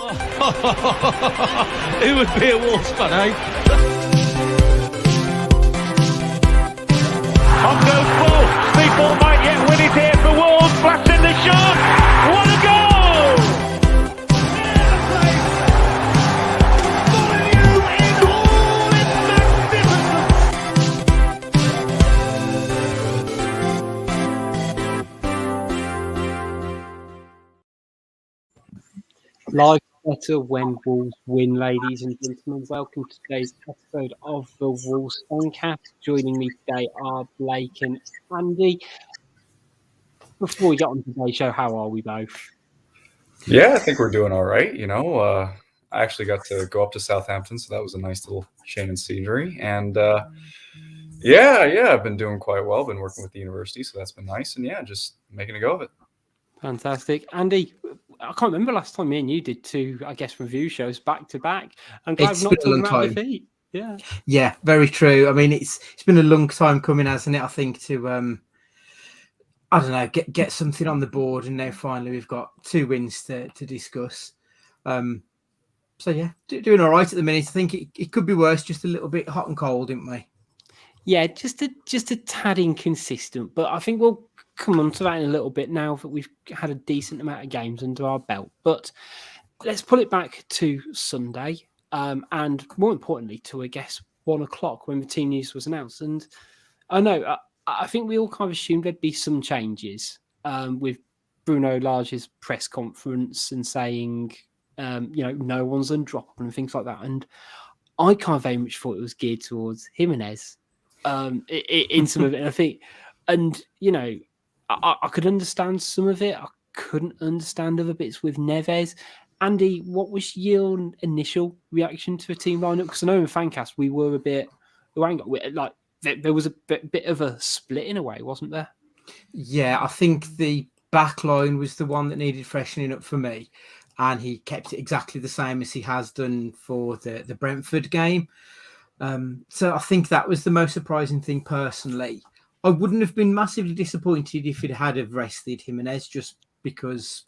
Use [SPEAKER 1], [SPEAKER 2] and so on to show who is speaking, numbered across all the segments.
[SPEAKER 1] Who would be a Wolves fan, eh?
[SPEAKER 2] On goes ball. Speedball might yet win it here for Wolves. Blasting the shot. What a goal!
[SPEAKER 3] Life better when Wolves win, ladies and gentlemen. Welcome to today's episode of the Wolves Fancast. Joining me today are Blake and Andy. Before we get on to today's show, how are we both?
[SPEAKER 4] Yeah, I think we're doing all right. I actually got to go up to Southampton, so that was a nice little change in scenery. And I've been doing quite well. Been working with the university, so that's been nice. And just making a go of it.
[SPEAKER 3] Fantastic. Andy, I can't remember last time me and you did two, review shows back to back. I'm glad we've not talking about defeat.
[SPEAKER 5] Yeah, very true. I mean, it's been a long time coming, hasn't it? I think to get something on the board, and now finally we've got two wins to discuss. Doing all right at the minute. I think it could be worse, just a little bit hot and cold, didn't we?
[SPEAKER 3] Yeah, just a tad inconsistent, but I think we'll come on to that in a little bit now that we've had a decent amount of games under our belt. But let's pull it back to Sunday, and more importantly to 1 o'clock when the team news was announced. And I think we all kind of assumed there'd be some changes with Bruno Lage's press conference and saying, no one's undroppable and things like that. And I kind of very much thought it was geared towards Jimenez in some of it. And I think, I could understand some of it. I couldn't understand other bits with Neves. Andy, what was your initial reaction to a team lineup? Because I know in Fancast we were a bit there was a bit of a split in a way, wasn't there?
[SPEAKER 5] Yeah, I think the back line was the one that needed freshening up for me, and he kept it exactly the same as he has done for the Brentford game. So I think that was the most surprising thing personally. I wouldn't have been massively disappointed if it had have rested Jimenez, just because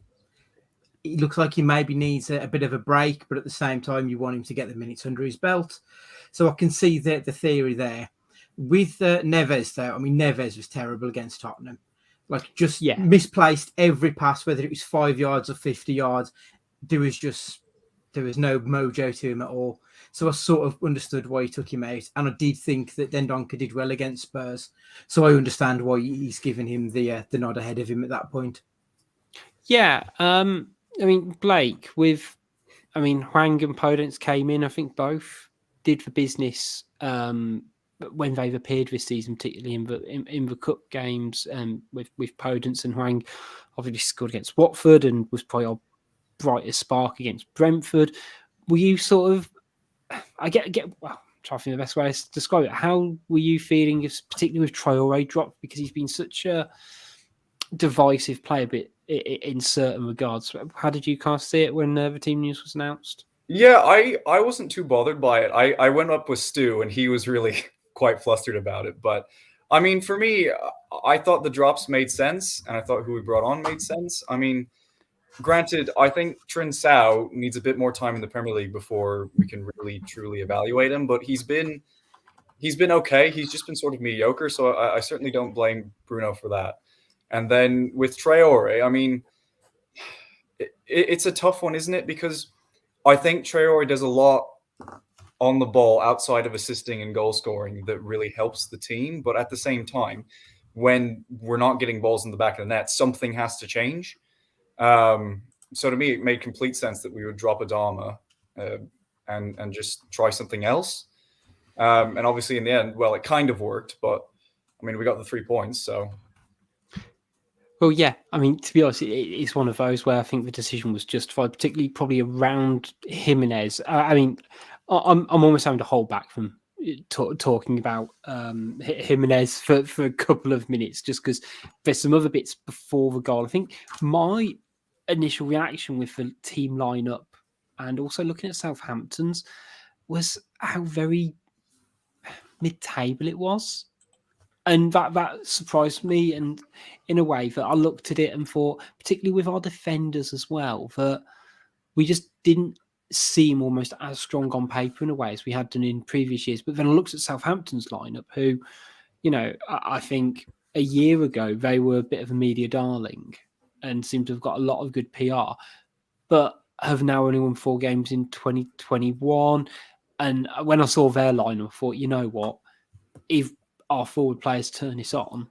[SPEAKER 5] it looks like he maybe needs a bit of a break, but at the same time you want him to get the minutes under his belt. So I can see the theory there. With Neves, though, Neves was terrible against Tottenham. Misplaced every pass, whether it was 5 yards or 50 yards. There was no mojo to him at all. So I sort of understood why he took him out. And I did think that Dendoncker did well against Spurs. So I understand why he's given him the nod ahead of him at that point. Yeah.
[SPEAKER 3] Blake, Hwang and Podence came in. I think both did the business when they've appeared this season, particularly in the cup games with Podence and Hwang. Obviously scored against Watford and was probably our brightest spark against Brentford. Were you sort of... I'm trying to think the best way to describe it. How were you feeling, particularly with Traore dropped, because he's been such a divisive player, but in certain regards? How did you kind of see it when the team news was announced?
[SPEAKER 4] Yeah, I wasn't too bothered by it. I went up with Stu, and he was really quite flustered about it. But for me, I thought the drops made sense, and I thought who we brought on made sense. Granted, I think Trincao needs a bit more time in the Premier League before we can really truly evaluate him. But he's been okay. He's just been sort of mediocre. So I certainly don't blame Bruno for that. And then with Traore, it's a tough one, isn't it? Because I think Traore does a lot on the ball outside of assisting and goal scoring that really helps the team. But at the same time, when we're not getting balls in the back of the net, something has to change. So to me, it made complete sense that we would drop Adama and just try something else. And obviously in the end, it kind of worked, but we got the 3 points. So.
[SPEAKER 3] Well, yeah, to be honest, it's one of those where I think the decision was justified, particularly probably around Jimenez. I'm almost having to hold back from talking about Jimenez for a couple of minutes, just because there's some other bits before the goal. I think my initial reaction with the team lineup and also looking at Southampton's was how very mid-table it was. And that surprised me, and in a way that I looked at it and thought, particularly with our defenders as well, that we just didn't seem almost as strong on paper in a way as we had done in previous years. But then I looked at Southampton's lineup, who, I think a year ago they were a bit of a media darling and seem to have got a lot of good PR, but have now only won 4 games in 2021. And when I saw their lineup, I thought, you know what, if our forward players turn this on,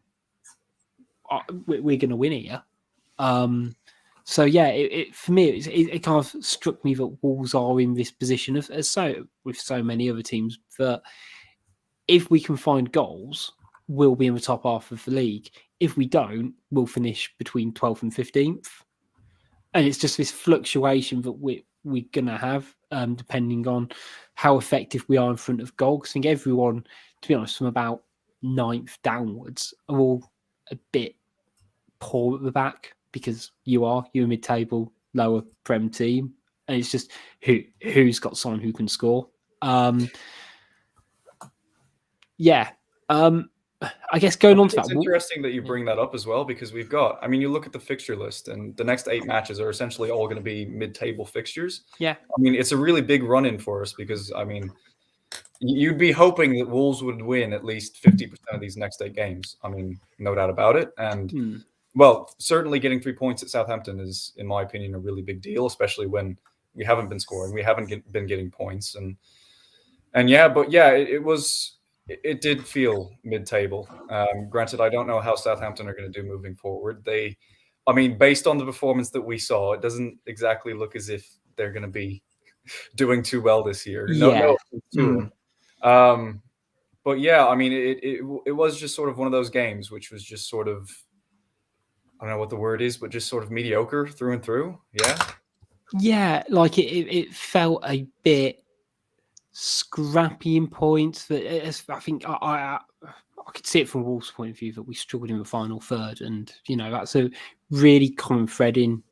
[SPEAKER 3] we're going to win here. So yeah, for me, it kind of struck me that Wolves are in this position with so many other teams, that if we can find goals, we'll be in the top half of the league. If we don't, we'll finish between 12th and 15th. And it's just this fluctuation that we're going to have, depending on how effective we are in front of goal. Because I think everyone, to be honest, from about 9th downwards, are all a bit poor at the back, because you're a mid-table, lower Prem team, and it's just who's got someone who can score. I guess going on to that,
[SPEAKER 4] it's interesting that you bring that up as well, because we've got, I mean, you look at the fixture list, and the next 8 matches are essentially all going to be mid-table fixtures.
[SPEAKER 3] Yeah,
[SPEAKER 4] I mean, it's a really big run-in for us, because I mean, you'd be hoping that Wolves would win at least 50% of these next 8 games. I mean, no doubt about it. And well, certainly getting 3 points at Southampton is, in my opinion, a really big deal, especially when we haven't been scoring, we haven't been getting points, it did feel mid-table. Granted, I don't know how Southampton are going to do moving forward. Based on the performance that we saw, it doesn't exactly look as if they're going to be doing too well this year. No, but yeah, I mean, it was just sort of one of those games, which was just sort of, I don't know what the word is, but just sort of mediocre through and through. Yeah.
[SPEAKER 3] Yeah, like it felt a bit scrappy in points. That I think I could see it from Wolves' point of view that we struggled in the final third, and that's a really common thread in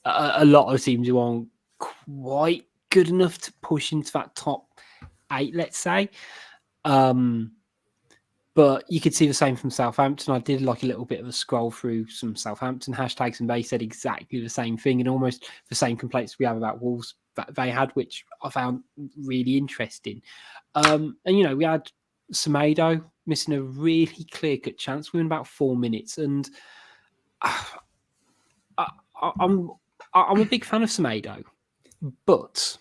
[SPEAKER 3] a lot of teams who aren't quite good enough to push into that top 8, let's say. But you could see the same from Southampton. I did like a little bit of a scroll through some Southampton hashtags, and they said exactly the same thing, and almost the same complaints we have about Wolves that they had, which I found really interesting. And we had Semedo missing a really clear-cut chance within about 4 minutes, and I'm a big fan of Semedo, but,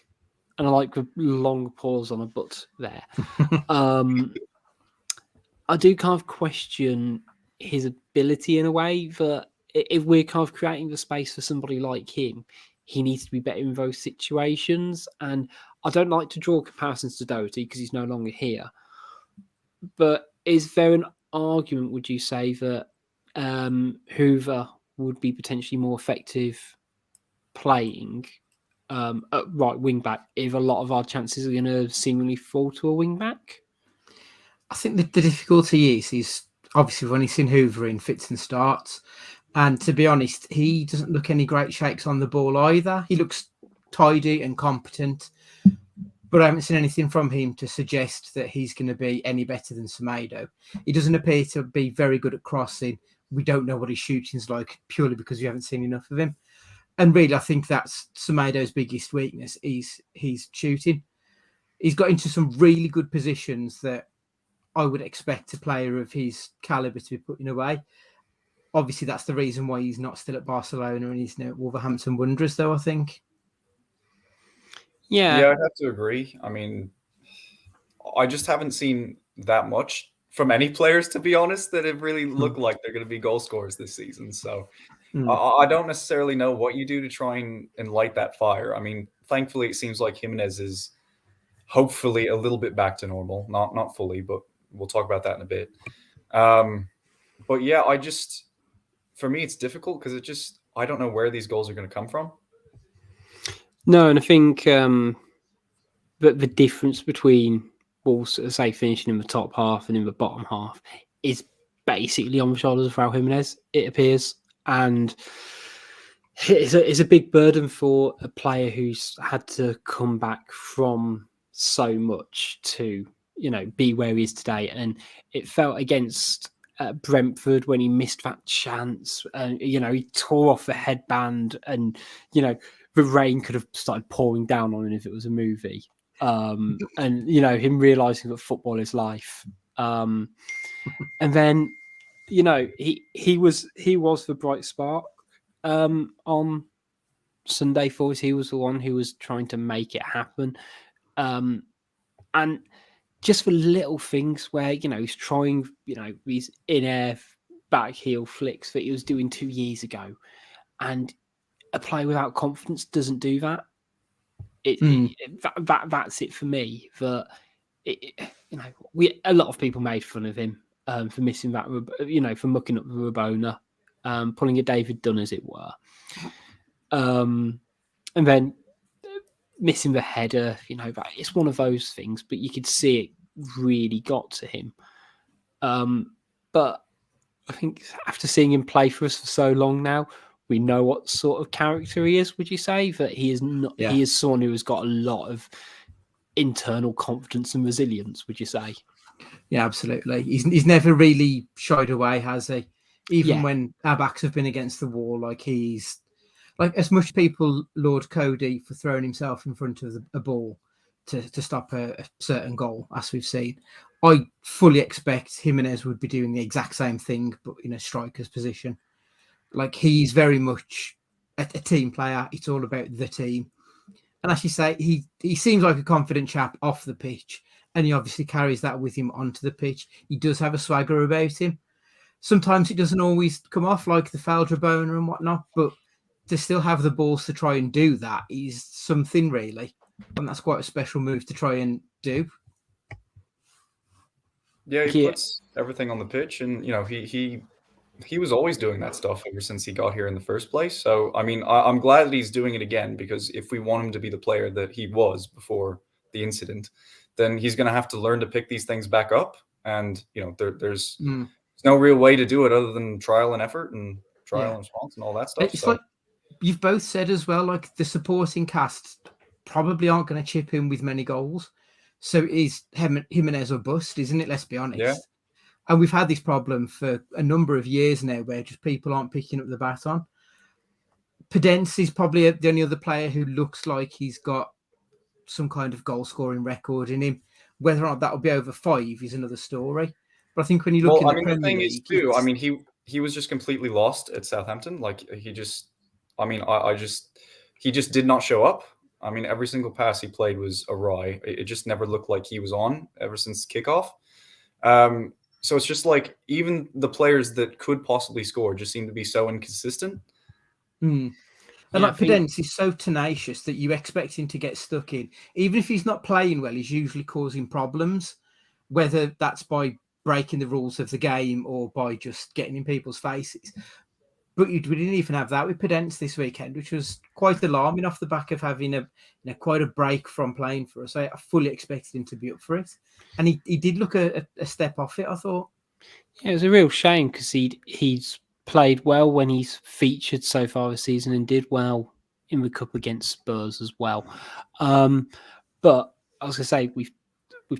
[SPEAKER 3] and I like the long pause on a but there. I do kind of question his ability in a way, that if we're kind of creating the space for somebody like him, he needs to be better in those situations. And I don't like to draw comparisons to Doherty because he's no longer here. But is there an argument, would you say, that Hoover would be potentially more effective playing at right wing back if a lot of our chances are going to seemingly fall to a wing back?
[SPEAKER 5] I think the difficulty is obviously when he's seen Hoover in fits and starts. And to be honest, he doesn't look any great shakes on the ball either. He looks tidy and competent, but I haven't seen anything from him to suggest that he's going to be any better than Semedo. He doesn't appear to be very good at crossing. We don't know what his shooting's like purely because we haven't seen enough of him. And really, I think that's Semedo's biggest weakness is his shooting. He's got into some really good positions that I would expect a player of his caliber to be putting away. Obviously, that's the reason why he's not still at Barcelona and he's now at Wolverhampton Wanderers, though, I think.
[SPEAKER 3] Yeah,
[SPEAKER 4] I'd have to agree. I mean, I just haven't seen that much from any players, to be honest, that have really looked like they're going to be goal scorers this season. So I don't necessarily know what you do to try and light that fire. I mean, thankfully, it seems like Jimenez is hopefully a little bit back to normal. Not fully, but we'll talk about that in a bit. But yeah, for me, it's difficult because I don't know where these goals are going to come from.
[SPEAKER 3] No, and I think that the difference between Wolves, say, finishing in the top half and in the bottom half is basically on the shoulders of Raul Jimenez, it appears. And it's a big burden for a player who's had to come back from so much to, be where he is today. And it felt against Brentford when he missed that chance. He tore off the headband and, the rain could have started pouring down on him if it was a movie. And him realizing that football is life. And then, he was the bright spark on Sunday for us. He was the one who was trying to make it happen. And just for little things where, he's trying, these in-air back heel flicks that he was doing 2 years ago. And a player without confidence doesn't do that. That's it for me. A lot of people made fun of him for missing that, for mucking up the Rabona, pulling a David Dunn, as it were. And then missing the header, it's one of those things, but you could see it really got to him. But I think after seeing him play for us for so long now, we know what sort of character he is. Would you say that he is not? Yeah. He is someone who has got a lot of internal confidence and resilience. Would you say?
[SPEAKER 5] Yeah, absolutely. He's never really shied away, has he? Even when our backs have been against the wall, he's as much people laud Cody for throwing himself in front of a ball to stop a certain goal, as we've seen. I fully expect Jimenez would be doing the exact same thing, but in a striker's position. He's very much a team player. It's all about the team. And as you say, he seems like a confident chap off the pitch, and he obviously carries that with him onto the pitch. He does have a swagger about him. Sometimes it doesn't always come off, like the fouled Rabona and whatnot, but to still have the balls to try and do that is something, really. And that's quite a special move to try and do.
[SPEAKER 4] Yeah, he puts everything on the pitch, and he was always doing that stuff ever since he got here in the first place. So, I'm glad that he's doing it again, because if we want him to be the player that he was before the incident, then he's going to have to learn to pick these things back up. And, there's no real way to do it other than trial and effort and trial and response and all that stuff.
[SPEAKER 5] It's like you've both said as well, the supporting cast probably aren't going to chip in with many goals. So is Jimenez or bust, isn't it? Let's be honest. Yeah. And we've had this problem for a number of years now where just people aren't picking up the baton. Podence is probably the only other player who looks like he's got some kind of goal-scoring record in him. Whether or not that will be over 5 is another story. But I think when you look in the Premier
[SPEAKER 4] the thing
[SPEAKER 5] League,
[SPEAKER 4] is too, he was just completely lost at Southampton. He just did not show up. Every single pass he played was awry. It just never looked like he was on ever since kickoff. So it's just even the players that could possibly score just seem to be so inconsistent.
[SPEAKER 5] And Podence is so tenacious that you expect him to get stuck in. Even if he's not playing well, he's usually causing problems, whether that's by breaking the rules of the game or by just getting in people's faces. But we didn't even have that with Podence this weekend, which was quite alarming off the back of having quite a break from playing for us. I fully expected him to be up for it. And he did look a step off it, I thought.
[SPEAKER 3] Yeah, it was a real shame because he's played well when he's featured so far this season and did well in the cup against Spurs as well. But I was going to say, we've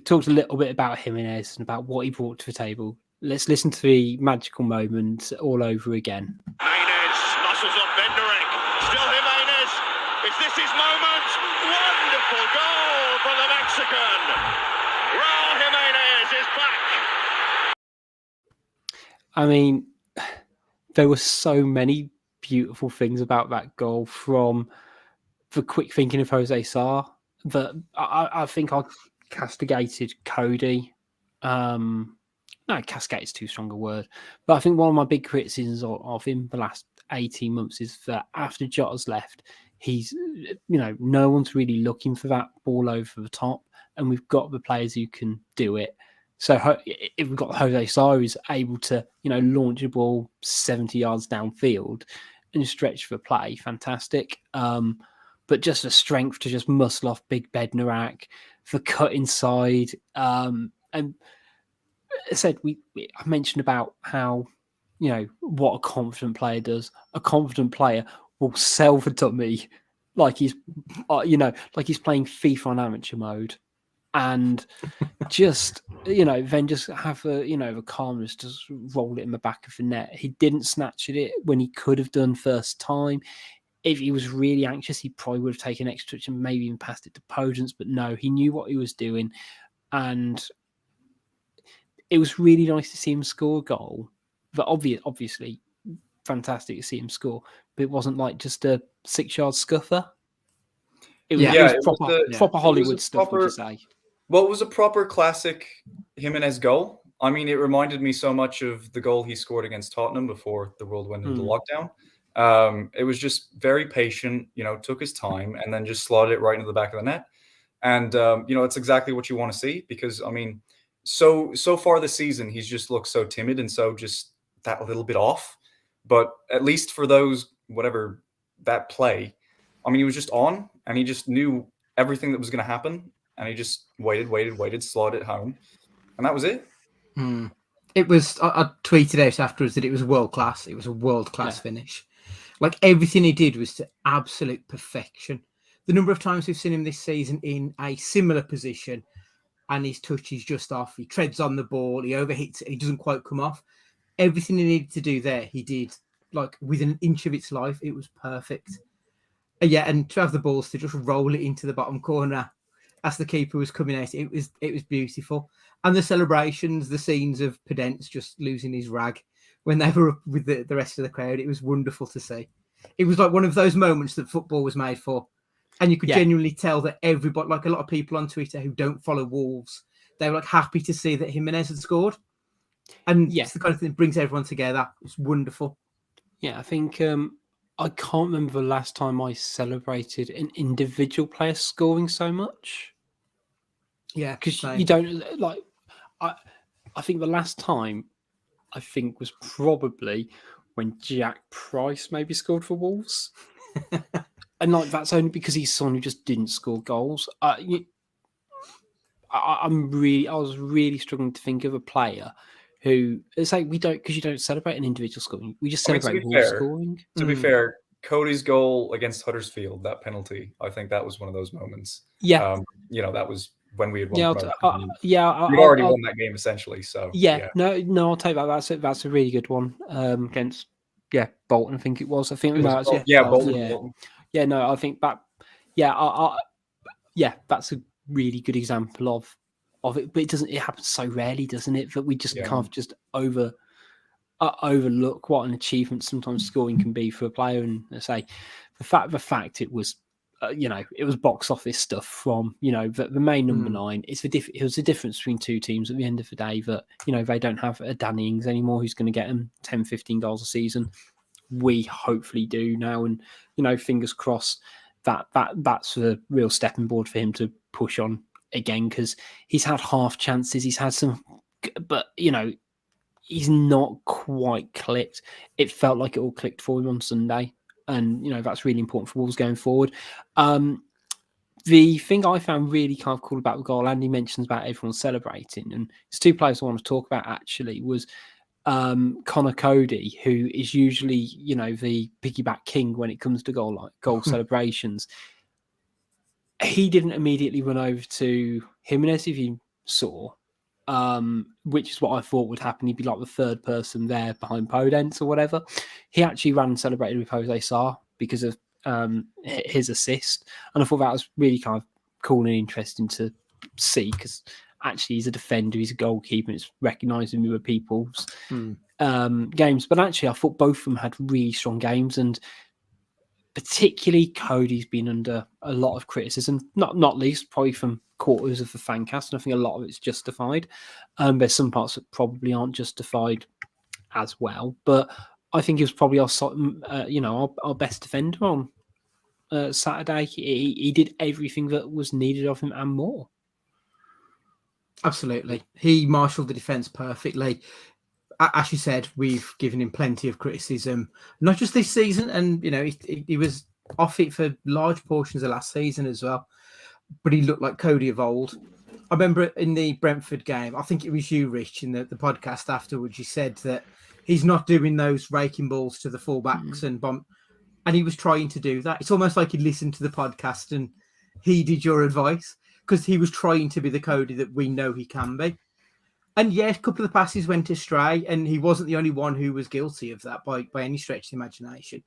[SPEAKER 3] talked a little bit about Jimenez and about what he brought to the table. Let's listen to the magical moment all over again.
[SPEAKER 2] Jimenez muscles off Benderek. Still Jimenez. Is this his moment? Wonderful goal for the Mexican. Raul Jimenez is back.
[SPEAKER 3] There were so many beautiful things about that goal, from the quick thinking of Jose Sarr, that I think I castigated Cody. No, cascade is too strong a word. But I think one of my big criticisms of him the last 18 months is that after Jota's left, he's, no one's really looking for that ball over the top. And we've got the players who can do it. So if we've got Jose Sarr who's able to, launch a ball 70 yards downfield and stretch for play, fantastic. But just the strength to just muscle off Big Bednarak, the cut inside, and I said I mentioned about how what a confident player does. A confident player will sell the dummy like he's like he's playing FIFA on amateur mode, and just then just have the calmness to roll it in the back of the net. He didn't snatch at it when he could have done first time. if he was really anxious, he probably would have taken extra touch and maybe even passed it to Podence. But no, he knew what he was doing. And it was really nice to see him score a goal. But obviously, fantastic to see him score. But it wasn't like just a 6-yard scuffer. It was proper Hollywood stuff, would you say?
[SPEAKER 4] Well, it was a proper classic Jimenez goal. I mean, it reminded me so much of the goal he scored against Tottenham before the world went into lockdown. It was just very patient, took his time and then just slotted it right into the back of the net. And, it's exactly what you want to see because, I mean, so far this season, he's just looked so timid and so just that little bit off. But at least for that play, I mean, he was just on and he just knew everything that was going to happen. And he just waited, slotted it home. And that was it.
[SPEAKER 5] It was, I tweeted out afterwards that it was world class. It was a world class finish. Like everything he did was to absolute perfection. The number of times we've seen him this season in a similar position and his touch is just off. He treads on the ball, he overhits it, he doesn't quite come off. Everything he needed to do there, he did like within an inch of its life. It was perfect. And to have the balls to just roll it into the bottom corner as the keeper was coming out, it was beautiful. And the celebrations, the scenes of Podence just losing his rag when they were up with the rest of the crowd, it was wonderful to see. It was like one of those moments that football was made for. And you could genuinely tell that everybody, like a lot of people on Twitter who don't follow Wolves, they were like happy to see that Jimenez had scored. And it's the kind of thing that brings everyone together. It's wonderful.
[SPEAKER 3] Yeah, I think I can't remember the last time I celebrated an individual player scoring so much.
[SPEAKER 5] Yeah,
[SPEAKER 3] because you don't like. I think the last time was probably when Jack Price maybe scored for Wolves, and like that's only because he's someone who just didn't score goals. I was really struggling to think of a player who it's like we don't because you don't celebrate an individual scoring. We just celebrate Wolves scoring.
[SPEAKER 4] To be fair, Cody's goal against Huddersfield, that penalty, I think that was one of those moments.
[SPEAKER 3] Yeah,
[SPEAKER 4] that was when we had won.
[SPEAKER 3] We'd
[SPEAKER 4] already won that game essentially. So
[SPEAKER 3] no, I'll take that. That's a really good one against Bolton. I think it was. I think
[SPEAKER 4] Bolton.
[SPEAKER 3] Yeah, no, I think that. That's a really good example of it. But it doesn't. It happens so rarely, doesn't it? That we just can't just overlook what an achievement sometimes scoring can be for a player. And I say the fact it was. It was box office stuff from, the main number 9. It was the difference between two teams at the end of the day that, they don't have a Danny Ings anymore who's going to get them 10, 15 goals a season. We hopefully do now. And, fingers crossed that's the real stepping board for him to push on again because he's had half chances. He's had some, but, he's not quite clicked. It felt like it all clicked for him on Sunday. And, that's really important for Wolves going forward. The thing I found really kind of cool about the goal, Andy mentions about everyone celebrating, and there's two players I want to talk about actually, was Connor Cody, who is usually, the piggyback king when it comes to goal celebrations. He didn't immediately run over to Jimenez, if you saw, which is what I thought would happen. He'd be like the third person there behind Podence or whatever. He actually ran and celebrated with Jose Sarr because of his assist. And I thought that was really kind of cool and interesting to see because actually he's a defender, he's a goalkeeper, and it's recognising with people's games. But actually, I thought both of them had really strong games, and particularly Cody's been under a lot of criticism, not least probably from quarters of the Fancast, and I think a lot of it's justified. There's some parts that probably aren't justified as well, but I think he was probably our best defender on Saturday. He did everything that was needed of him and more.
[SPEAKER 5] Absolutely. He marshalled the defence perfectly. As you said, we've given him plenty of criticism, not just this season, and he was off it for large portions of last season as well. But he looked like Cody of old. I remember in the Brentford game, I think it was you, Rich, in the podcast afterwards, you said that he's not doing those raking balls to the fullbacks and he was trying to do that. It's almost like he listened to the podcast and heeded your advice because he was trying to be the Cody that we know he can be. And a couple of the passes went astray, and he wasn't the only one who was guilty of that by any stretch of the imagination.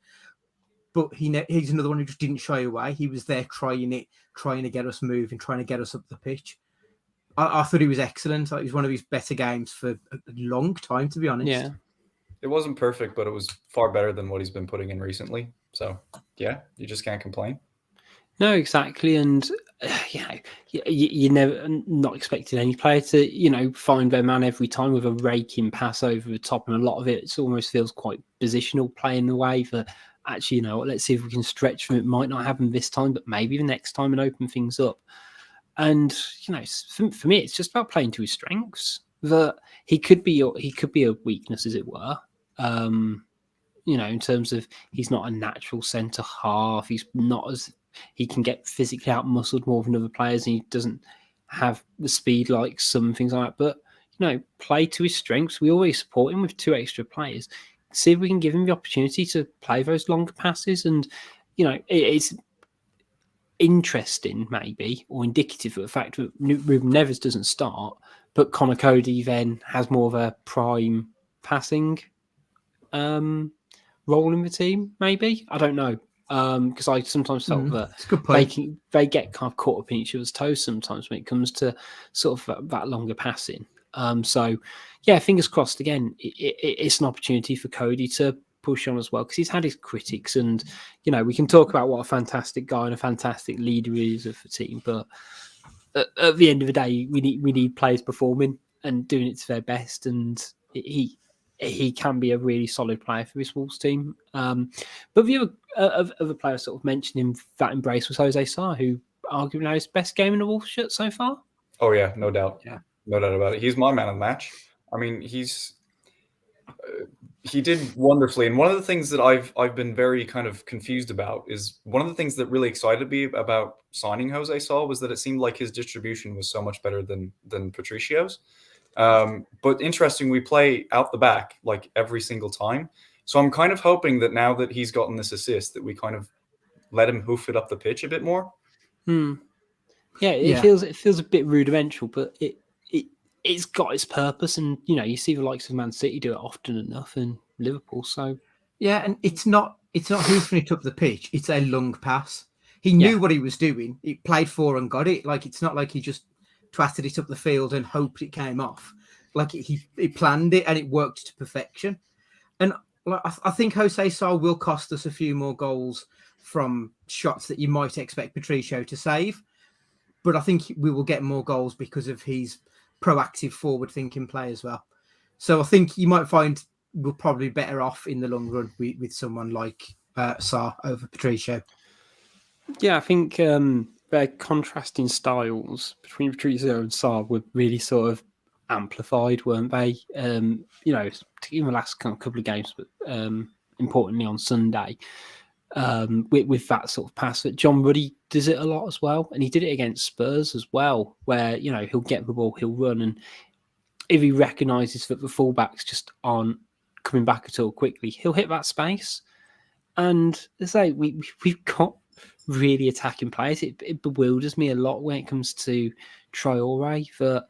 [SPEAKER 5] but he's another one who just didn't shy away. He was there trying to get us moving, trying to get us up the pitch. I thought he was excellent. It was one of his better games for a long time, to be honest.
[SPEAKER 3] Yeah.
[SPEAKER 4] It wasn't perfect, but it was far better than what he's been putting in recently. So, yeah, you just can't complain.
[SPEAKER 3] No, exactly. And, you never not expecting any player to, find their man every time with a raking pass over the top. And a lot of it almost feels quite positional play in a way that actually, let's see if we can stretch from it. Might not happen this time, but maybe the next time and open things up. And, for me, it's just about playing to his strengths. That he could be a weakness, as it were. In terms of he's not a natural centre half. He's not he can get physically out muscled more than other players. And he doesn't have the speed like some things like that. But, play to his strengths. We always support him with 2 extra players. See if we can give him the opportunity to play those longer passes. And, it's interesting maybe or indicative of the fact that Ruben Neves doesn't start, but Connor Cody then has more of a prime passing role in the team, maybe. I don't know. Because I sometimes felt that they get kind of caught up in each other's toes sometimes when it comes to sort of that longer passing. So, yeah, fingers crossed again. It's an opportunity for Cody to push on as well, because he's had his critics, and we can talk about what a fantastic guy and a fantastic leader he is of the team, but at the end of the day, we need players performing and doing it to their best, and he can be a really solid player for this Wolves team. But the other player sort of mentioning that embrace was Jose Sarr, who arguably had his best game in the Wolves shirt so far.
[SPEAKER 4] Oh yeah, no doubt. Yeah, no doubt about it. He's my man of the match. I mean, he did wonderfully. And one of the things that I've been very kind of confused about is one of the things that really excited me about signing Jose Sarr was that it seemed like his distribution was so much better than Patricio's. But interesting, we play out the back like every single time. So I'm kind of hoping that now that he's gotten this assist, that we kind of let him hoof it up the pitch a bit more.
[SPEAKER 3] Yeah, it feels a bit rudimental, but it's got its purpose, and you see the likes of Man City do it often enough, and Liverpool. So
[SPEAKER 5] yeah, and it's not hoofing it up the pitch; it's a long pass. He knew what he was doing. He played for and got it. Like, it's not like he just twatted it up the field and hoped it came off. Like, he planned it and it worked to perfection. And I think Jose Sarr will cost us a few more goals from shots that you might expect Patricio to save. But I think we will get more goals because of his proactive, forward-thinking play as well. So I think you might find we're probably better off in the long run with someone like Sarr over Patricio.
[SPEAKER 3] Yeah, I think their contrasting styles between Patricio and Sarr were really sort of amplified, weren't they? Particularly in the last couple of games, but importantly on Sunday, with that sort of pass. That John Ruddy does it a lot as well, and he did it against Spurs as well, where he'll get the ball, he'll run, and if he recognises that the fullbacks just aren't coming back at all quickly, he'll hit that space. And as I say, we've got really attacking players. It bewilders me a lot when it comes to Traore that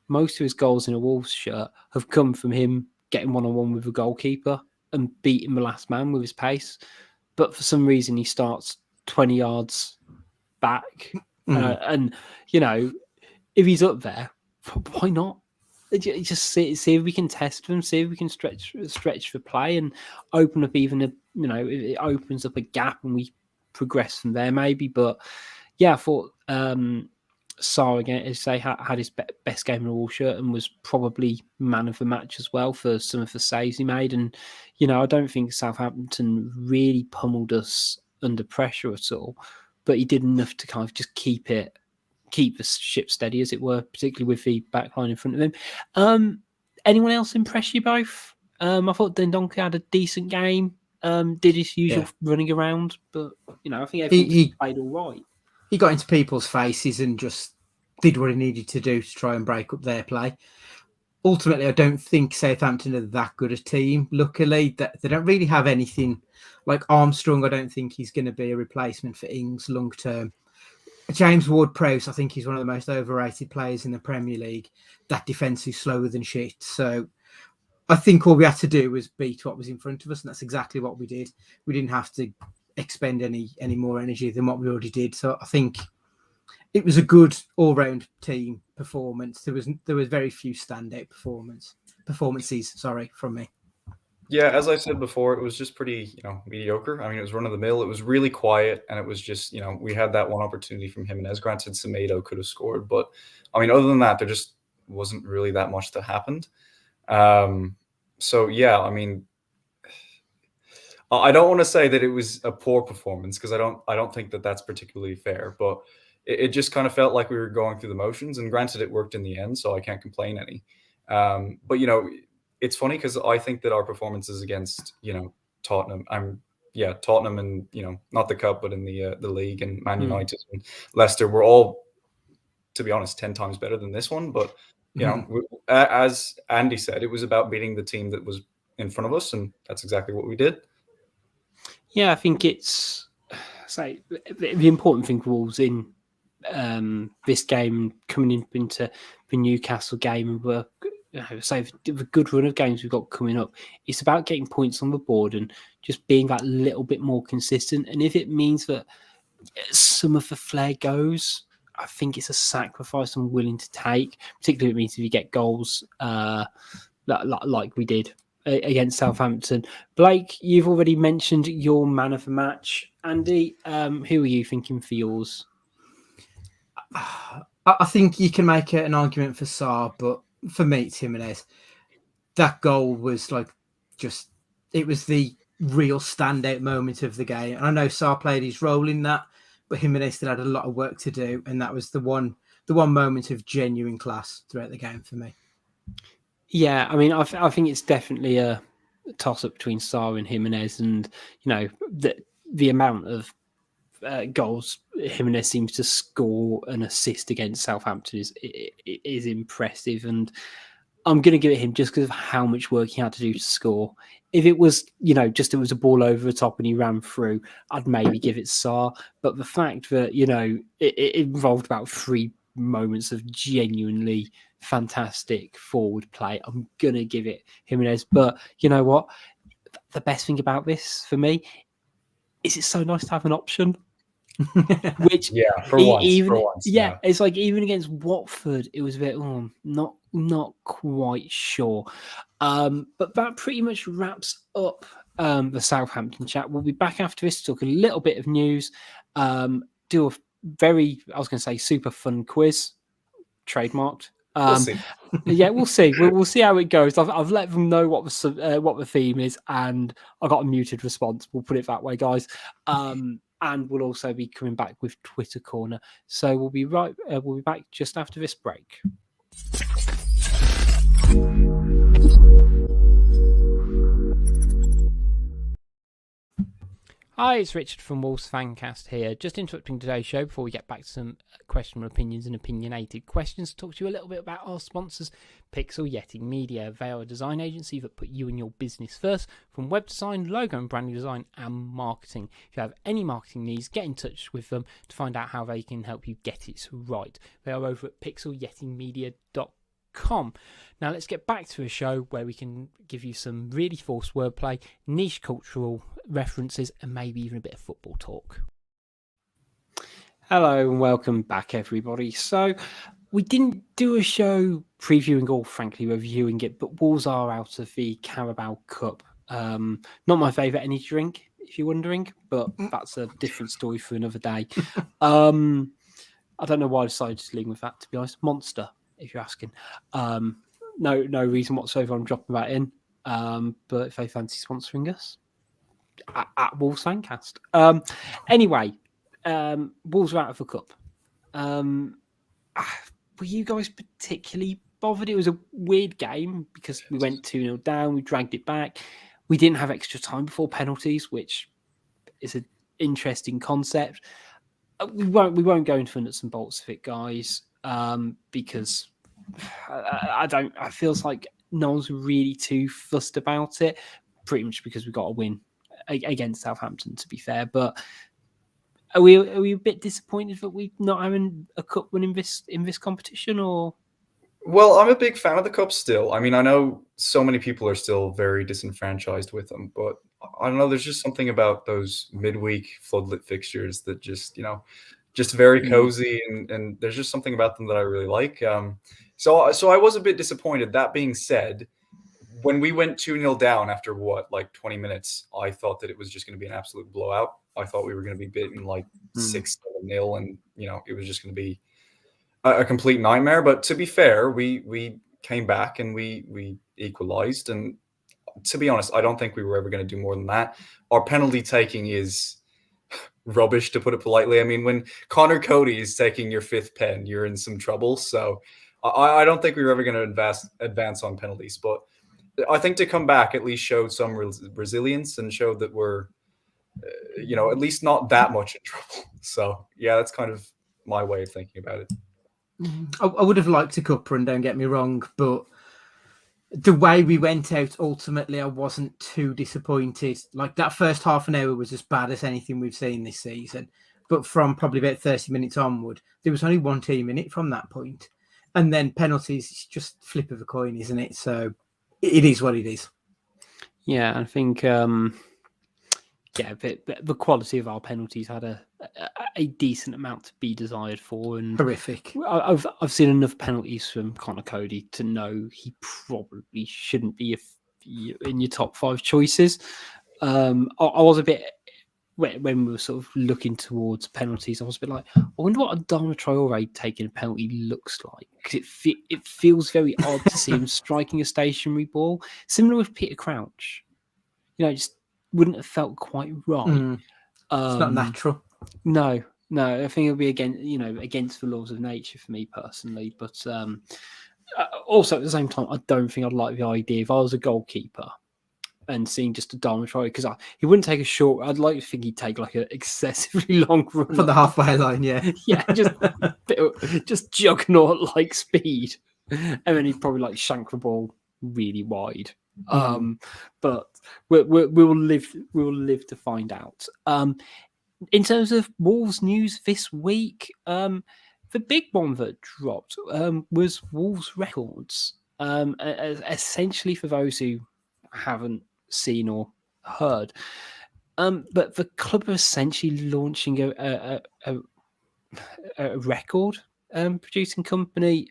[SPEAKER 3] most of his goals in a Wolves shirt have come from him getting one-on-one with the goalkeeper and beating the last man with his pace. But for some reason, he starts 20 yards back. And, if he's up there, why not? Just see if we can test them, see if we can stretch the play and open up even it opens up a gap and we progress from there maybe. But yeah, I thought Sarr again, as I say, had his best game in a Wolves shirt and was probably man of the match as well for some of the saves he made. And I don't think Southampton really pummeled us under pressure at all, but he did enough to kind of just keep the ship steady, as it were, particularly with the back line in front of him. Anyone else impress you both? I thought Dendoncker had a decent game, did his usual running around, but I think he played all right.
[SPEAKER 5] He got into people's faces and just did what he needed to do to try and break up their play. Ultimately, I don't think Southampton are that good a team. Luckily, they don't really have anything like Armstrong. I don't think he's going to be a replacement for Ings long term. James Ward-Prowse, I think he's one of the most overrated players in the Premier League. That defence is slower than shit. So I think all we had to do was beat what was in front of us, and that's exactly what we did. We didn't have to expend any more energy than what we already did. So I think it was a good all-round team performance. There was very few standout performances. Sorry, from me.
[SPEAKER 4] Yeah, as I said before, it was just pretty, mediocre. I mean, it was run of the mill. It was really quiet, and it was just, we had that one opportunity from Jimenez. Granted, Semedo could have scored, but I mean, other than that, there just wasn't really that much that happened. So yeah, I mean, I don't want to say that it was a poor performance because I don't think that that's particularly fair, but it just kind of felt like we were going through the motions. And granted, it worked in the end, so I can't complain any. But it's funny because I think that our performances against Tottenham, Tottenham and not the cup, but in the league and Man United and Leicester were all, to be honest, 10 times better than this one. But as Andy said, it was about beating the team that was in front of us, and that's exactly what we did.
[SPEAKER 3] Yeah, I think it's the important thing for Wolves in this game coming into the Newcastle game, and the good run of games we've got coming up. It's about getting points on the board and just being that little bit more consistent. And if it means that some of the flair goes, I think it's a sacrifice I'm willing to take, particularly if it means if you get goals like we did against Southampton. Blake, you've already mentioned your man of the match. Andy, who are you thinking for yours?
[SPEAKER 5] I think you can make an argument for Sarr, but for me, it's Jimenez. That goal was it was the real standout moment of the game. And I know Sarr played his role in that, but Jimenez still had a lot of work to do, and that was the one moment of genuine class throughout the game for me.
[SPEAKER 3] Yeah, I mean, I think it's definitely a toss-up between Sarr and Jimenez, and the amount of goals Jimenez seems to score and assist against Southampton is impressive, and I'm going to give it him just because of how much work he had to do to score. If it was, just it was a ball over the top and he ran through, I'd maybe give it Sarr. But the fact that, it involved about 3 moments of genuinely fantastic forward play, I'm going to give it Jimenez. But you know what? The best thing about this for me is it's so nice to have an option. Which
[SPEAKER 4] for once,
[SPEAKER 3] it's like even against Watford, it was a bit not quite sure. But that pretty much wraps up the Southampton chat. We'll be back after this to talk a little bit of news. Do a very, I was going to say, super fun quiz, trademarked.
[SPEAKER 4] We'll see.
[SPEAKER 3] Yeah, we'll see. We'll see how it goes. I've let them know what the theme is, and I got a muted response. We'll put it that way, guys. And we'll also be coming back with Twitter Corner. So we'll be back just after this break. Hi, it's Richard from Wolves Fancast here. Just interrupting today's show before we get back to some questionable opinions and opinionated questions to talk to you a little bit about our sponsors, Pixel Yeti Media. They are a design agency that put you and your business first, from web design, logo and branding design and marketing. If you have any marketing needs, get in touch with them to find out how they can help you get it right. They are over at pixelyetimedia.com. Now let's get back to a show where we can give you some really forced wordplay, niche cultural references, and maybe even a bit of football talk. Hello and welcome back, everybody. So we didn't do a show previewing or frankly reviewing it, but Wolves are out of the Carabao Cup. Not my favourite energy drink, if you're wondering, but that's a different story for another day. I don't know why I decided to lean with that, to be honest. Monster, if you're asking. No reason whatsoever I'm dropping that in. But if they fancy sponsoring us, at Wolves Fancast. Anyway, Wolves are out of the cup. Were you guys particularly bothered? It was a weird game because we went 2-0 down, we dragged it back. We didn't have extra time before penalties, which is an interesting concept. We won't go into the nuts and bolts of it, guys, because I feels like no one's really too fussed about it, pretty much because we got a win against Southampton, to be fair. But are we a bit disappointed that we're not having a cup win in this competition, or?
[SPEAKER 4] Well, I'm a big fan of the Cup still. I mean, I know so many people are still very disenfranchised with them, but I don't know. There's just something about those midweek floodlit fixtures that just very cozy, and there's just something about them that I really like. So I was a bit disappointed. That being said, when we went 2-0 down after like 20 minutes, I thought that it was just going to be an absolute blowout. I thought we were going to be beaten like 6-0, and it was just going to be a complete nightmare. But to be fair, we came back and we equalized. And to be honest, I don't think we were ever going to do more than that. Our penalty taking is rubbish, to put it politely. I mean, when Connor Cody is taking your fifth pen, you're in some trouble. So I don't think we were ever going to advance on penalties. But I think to come back at least showed some resilience and showed that we're, at least not that much in trouble. So yeah, that's kind of my way of thinking about it.
[SPEAKER 5] I would have liked a cup run, don't get me wrong, but the way we went out, ultimately, I wasn't too disappointed. Like, that first half an hour was as bad as anything we've seen this season. But from probably about 30 minutes onward, there was only one team in it from that point. And then penalties, it's just flip of a coin, isn't it? So it is what it is.
[SPEAKER 3] Yeah, I think the quality of our penalties had a decent amount to be desired for, and
[SPEAKER 5] horrific.
[SPEAKER 3] I've seen enough penalties from Connor Cody to know he probably shouldn't be in your top 5 choices. I was a bit, when we were sort of looking towards penalties, I was a bit like, I wonder what Adama Traore taking a penalty looks like, because it feels very odd to see him striking a stationary ball, similar with Peter Crouch. Just wouldn't have felt quite right.
[SPEAKER 5] It's not natural.
[SPEAKER 3] No, I think it'll be against the laws of nature for me personally. But also at the same time, I don't think I'd like the idea if I was a goalkeeper and seeing just a Adama Traore, because he wouldn't take a short. I'd like to think he'd take like an excessively long run
[SPEAKER 5] from the halfway line. Yeah,
[SPEAKER 3] yeah, just juggernaut like speed, and then he'd probably like shank the ball really wide. But we'll live to find out. In terms of Wolves news this week, the big one that dropped was Wolves records. Essentially, for those who haven't seen or heard, but the club are essentially launching a record producing company,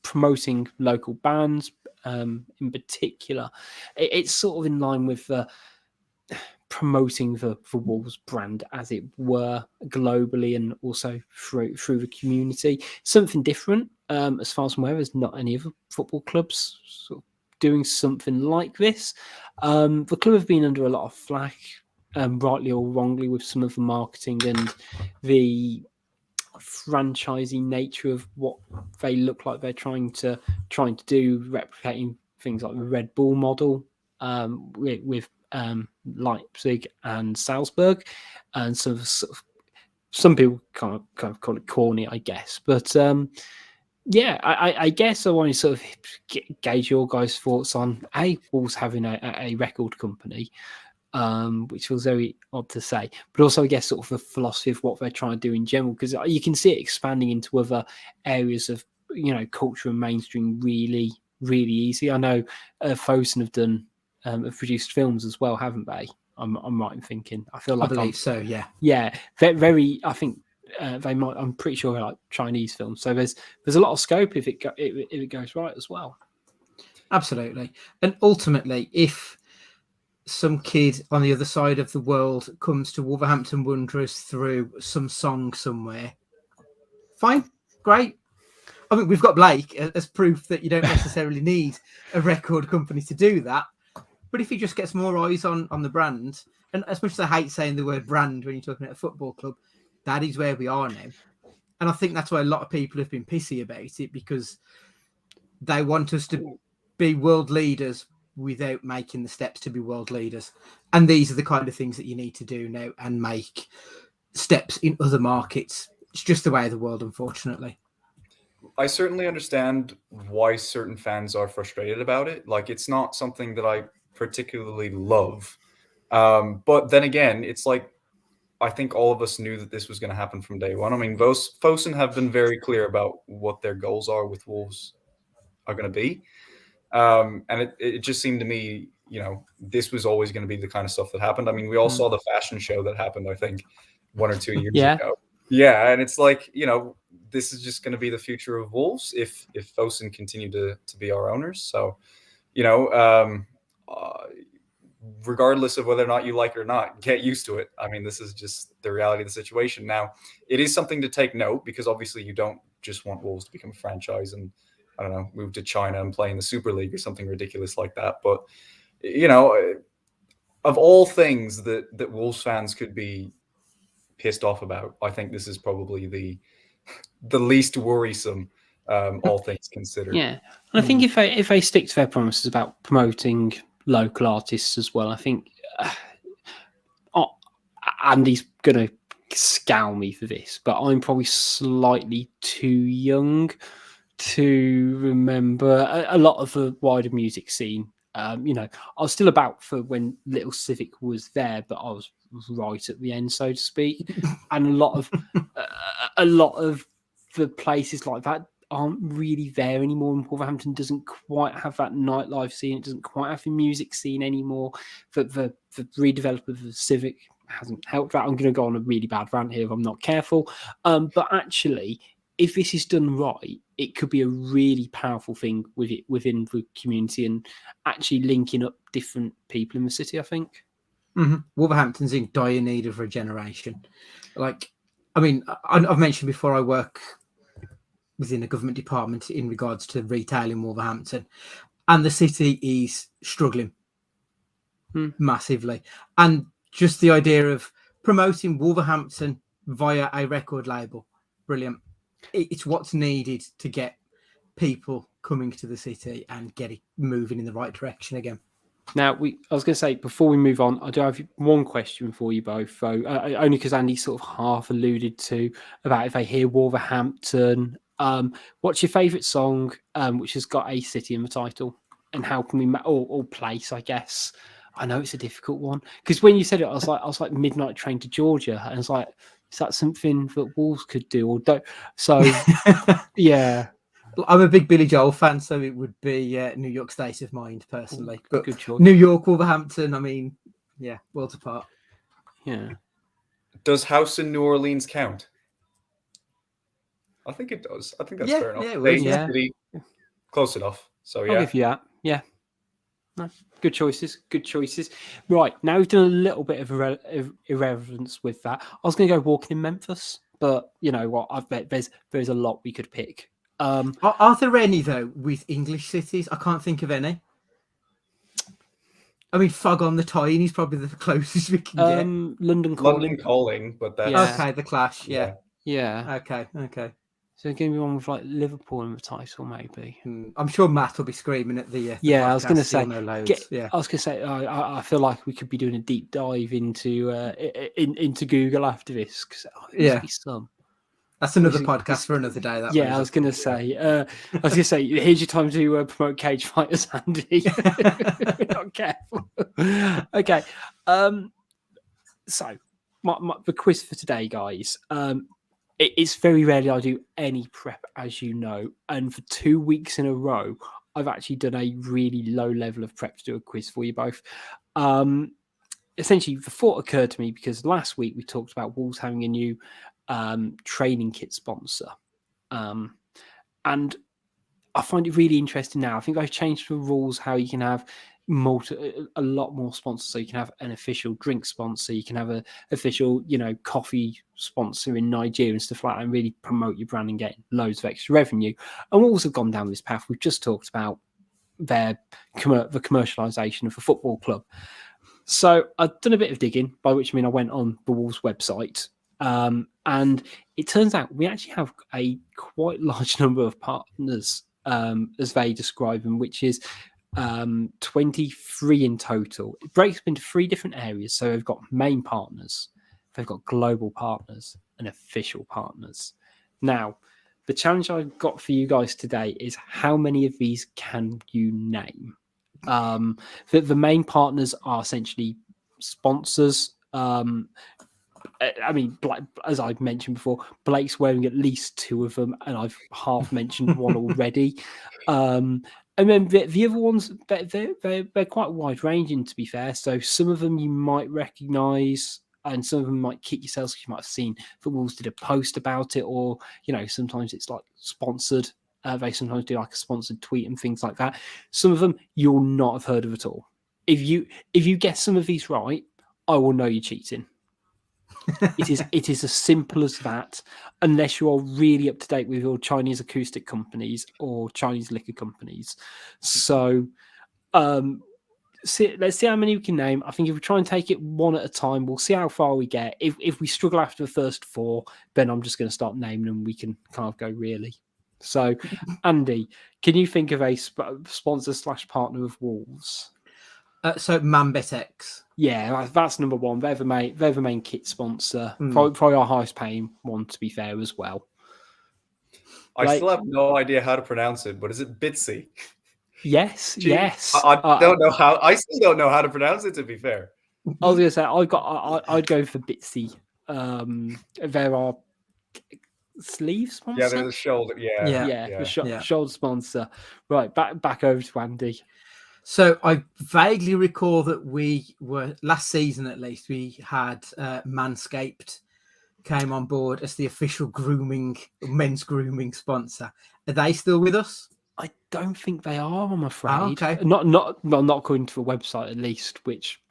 [SPEAKER 3] promoting local bands. In particular, it's sort of in line with promoting the Wolves brand, as it were, globally and also through the community. Something different, as far as I'm aware, there's not any other football clubs sort of doing something like this. The club have been under a lot of flack, rightly or wrongly, with some of the marketing and the franchising nature of what they look like they're trying to do, replicating things like the Red Bull model with Leipzig and Salzburg, and some people kind of call it corny, I guess. But yeah, I guess I want to sort of gauge your guys' thoughts on Wolves having a record company, which feels very odd to say, but also I guess sort of the philosophy of what they're trying to do in general, because you can see it expanding into other areas of culture and mainstream really, really easy. I know Fosun have produced films as well, haven't they? I'm right in thinking. I feel like
[SPEAKER 5] I believe so.
[SPEAKER 3] Yeah. Very. I think they might. I'm pretty sure they're like Chinese films. So there's a lot of scope if it goes right as well.
[SPEAKER 5] Absolutely, and ultimately, if some kid on the other side of the world comes to Wolverhampton Wanderers through some song somewhere, fine, great. I mean, we've got Blake as proof that you don't necessarily need a record company to do that. But if he just gets more eyes on the brand, and as much as I hate saying the word brand when you're talking about a football club, that is where we are now. And I think that's why a lot of people have been pissy about it, because they want us to be world leaders without making the steps to be world leaders. And these are the kind of things that you need to do now and make steps in other markets. It's just the way of the world, unfortunately.
[SPEAKER 4] I certainly understand why certain fans are frustrated about it. Like, it's not something that I particularly love. But then again, it's like, I think all of us knew that this was going to happen from day one. I mean, Fosun have been very clear about what their goals are with Wolves are going to be. And it just seemed to me, this was always going to be the kind of stuff that happened. I mean, we all saw the fashion show that happened, I think, 1 or 2 years ago. Yeah, and it's like, this is just going to be the future of Wolves if Fosun continue to be our owners. So, regardless of whether or not you like it or not, get used to it. I mean, this is just the reality of the situation. Now, it is something to take note because obviously you don't just want Wolves to become a franchise and, I don't know, move to China and play in the Super League or something ridiculous like that. But, of all things that Wolves fans could be pissed off about, I think this is probably the least worrisome, all things considered.
[SPEAKER 3] Yeah, and I think if they stick to their promises about promoting local artists as well, I think Andy's gonna scowl me for this, but I'm probably slightly too young to remember a lot of the wider music scene. I was still about for when Little Civic was there, but I was right at the end, so to speak. And a lot of the places like that aren't really there anymore. And Wolverhampton doesn't quite have that nightlife scene. It doesn't quite have the music scene anymore. The redevelopment of the Civic hasn't helped that. I'm going to go on a really bad rant here if I'm not careful. But actually, if this is done right, it could be a really powerful thing within the community and actually linking up different people in the city, I think.
[SPEAKER 5] Mm-hmm. Wolverhampton's in dire need of regeneration. I've mentioned before I work within a government department in regards to retail in Wolverhampton, and the city is struggling massively. And just the idea of promoting Wolverhampton via a record label, brilliant. It's what's needed to get people coming to the city and get it moving in the right direction again.
[SPEAKER 3] Now, I was going to say, before we move on, I do have one question for you both, though, only because Andy sort of half alluded to about if they hear Wolverhampton. What's your favourite song which has got a city in the title? And how can we, or place, I guess? I know it's a difficult one. Because when you said it, I was like Midnight Train to Georgia. And it's like, is that something that Wolves could do or don't? So, yeah.
[SPEAKER 5] I'm a big Billy Joel fan, so it would be New York State of Mind, personally. But
[SPEAKER 3] good choice.
[SPEAKER 5] New York, Wolverhampton, worlds apart.
[SPEAKER 3] Yeah.
[SPEAKER 4] Does House in New Orleans count? I think it does. I think that's fair enough.
[SPEAKER 5] City,
[SPEAKER 4] close enough. So, yeah.
[SPEAKER 3] I'll give you that. Yeah. No, good choices. Good choices. Right. Now we've done a little bit of irrelevance with that. I was going to go Walking in Memphis, but you know what? I bet there's a lot we could pick.
[SPEAKER 5] Are there any, though, with English cities? I can't think of any. I mean, Fog on the Tyne is probably the closest we can get.
[SPEAKER 3] London
[SPEAKER 4] Calling, but that's...
[SPEAKER 3] Yeah.
[SPEAKER 5] Okay, The Clash, yeah. Okay.
[SPEAKER 3] So give me one with like Liverpool in the title, maybe.
[SPEAKER 5] I'm sure Matt will be screaming at the
[SPEAKER 3] I was going to say.
[SPEAKER 5] I
[SPEAKER 3] was going to say. I feel like we could be doing a deep dive into Google after this because must be some.
[SPEAKER 5] That's another podcast for another day.
[SPEAKER 3] I was going to say. Here's your time to promote Cage Fighters, Andy. Not careful. Okay. So the quiz for today, guys. It's very rarely I do any prep, as you know, and for 2 weeks in a row, I've actually done a really low level of prep to do a quiz for you both. Essentially, the thought occurred to me because last week we talked about Wolves having a new training kit sponsor, and I find it really interesting now. I think they've changed the rules how you can have a lot more sponsors. So you can have an official drink sponsor, you can have an official, coffee sponsor in Nigeria and stuff like that, and really promote your brand and get loads of extra revenue. And Wolves have gone down this path. We've just talked about the commercialisation of a football club. So I've done a bit of digging, by which I mean I went on the Wolves website, and it turns out we actually have a quite large number of partners, as they describe them, which is 23 in total. It breaks up into 3 different areas. So they've got main partners, they've got global partners, and official partners. Now, the challenge I've got for you guys today is how many of these can you name? The main partners are essentially sponsors. I mean, as I've mentioned before, Blake's wearing at least 2 of them, and I've half mentioned one already. And then the other ones, they're quite wide ranging, to be fair. So some of them you might recognise, and some of them might kick yourselves. You might have seen the Wolves did a post about it, or sometimes it's like sponsored. They sometimes do like a sponsored tweet and things like that. Some of them you'll not have heard of at all. If you guess some of these right, I will know you're cheating. It is as simple as that, unless you are really up to date with your Chinese acoustic companies or Chinese liquor companies. So let's see how many we can name. I think if we try and take it one at a time, we'll see how far we get. If we struggle after the first 4, then I'm just going to start naming them. We can kind of go really. So, Andy, can you think of a sponsor/partner of Wolves?
[SPEAKER 5] So Mambetex.
[SPEAKER 3] Yeah, that's number 1. They're the main kit sponsor. Probably our highest paying one, to be fair, as well.
[SPEAKER 4] I still have no idea how to pronounce it, but is it Bitsy?
[SPEAKER 3] Yes.
[SPEAKER 4] I don't know how. I still don't know how to pronounce it. To be fair,
[SPEAKER 3] I was going to say I'd go for Bitsy. There are sleeve sponsor.
[SPEAKER 4] Yeah, there's a shoulder. Yeah.
[SPEAKER 3] Shoulder sponsor. Right, back over to Andy.
[SPEAKER 5] So I vaguely recall that we were last season, at least, we had Manscaped came on board as the official men's grooming sponsor. Are they still with us?
[SPEAKER 3] I don't think they are, I'm afraid.
[SPEAKER 5] Oh, okay.
[SPEAKER 3] Not according to the website, at least, which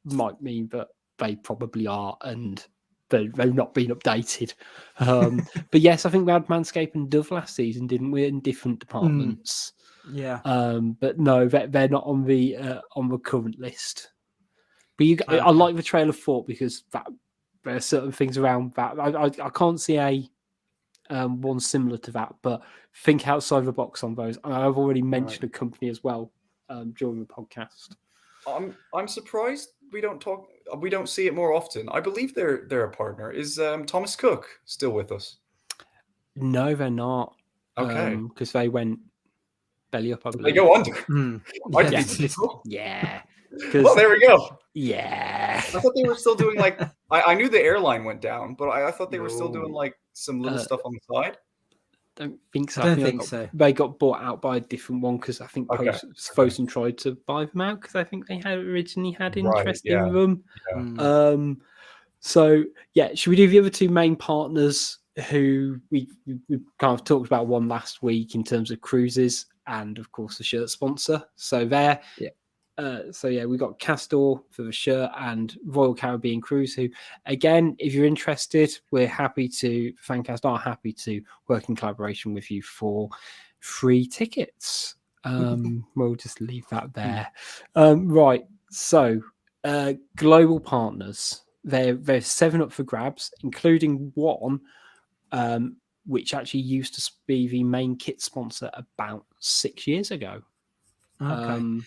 [SPEAKER 3] might mean that they probably are, and they've not been updated. But yes, I think we had Manscaped and Dove last season, didn't we? In different departments.
[SPEAKER 5] Yeah.
[SPEAKER 3] But no, they're not on the current list. But I like the Trail of Thought because there are certain things around that. I can't see a one similar to that, but think outside the box on those. And I've already mentioned a company as well during the podcast.
[SPEAKER 4] I'm surprised we don't see it more often. I believe they're a partner. Is Thomas Cook still with us?
[SPEAKER 3] No, they're not.
[SPEAKER 4] Okay,
[SPEAKER 3] because they went belly up. I believe.
[SPEAKER 4] They go under.
[SPEAKER 3] Yeah.
[SPEAKER 4] Well, there we go.
[SPEAKER 3] Yeah.
[SPEAKER 4] I thought they were still doing like I knew the airline went down, but I thought they were still doing like some little stuff on the side.
[SPEAKER 3] Don't think so.
[SPEAKER 5] I don't think so.
[SPEAKER 3] They got bought out by a different one because I think Fosun tried to buy them out because I think they had originally had interest in them. Yeah. So yeah, should we do the other 2 main partners who we kind of talked about one last week in terms of cruises and of course the shirt sponsor. So there, we got Castor for the shirt and Royal Caribbean Cruise, who, again, if you're interested, Fancast are happy to work in collaboration with you for free tickets. We'll just leave that there. Right. So, global partners, there's 7 up for grabs, including one, which actually used to be the main kit sponsor about 6 years ago.
[SPEAKER 5] Okay.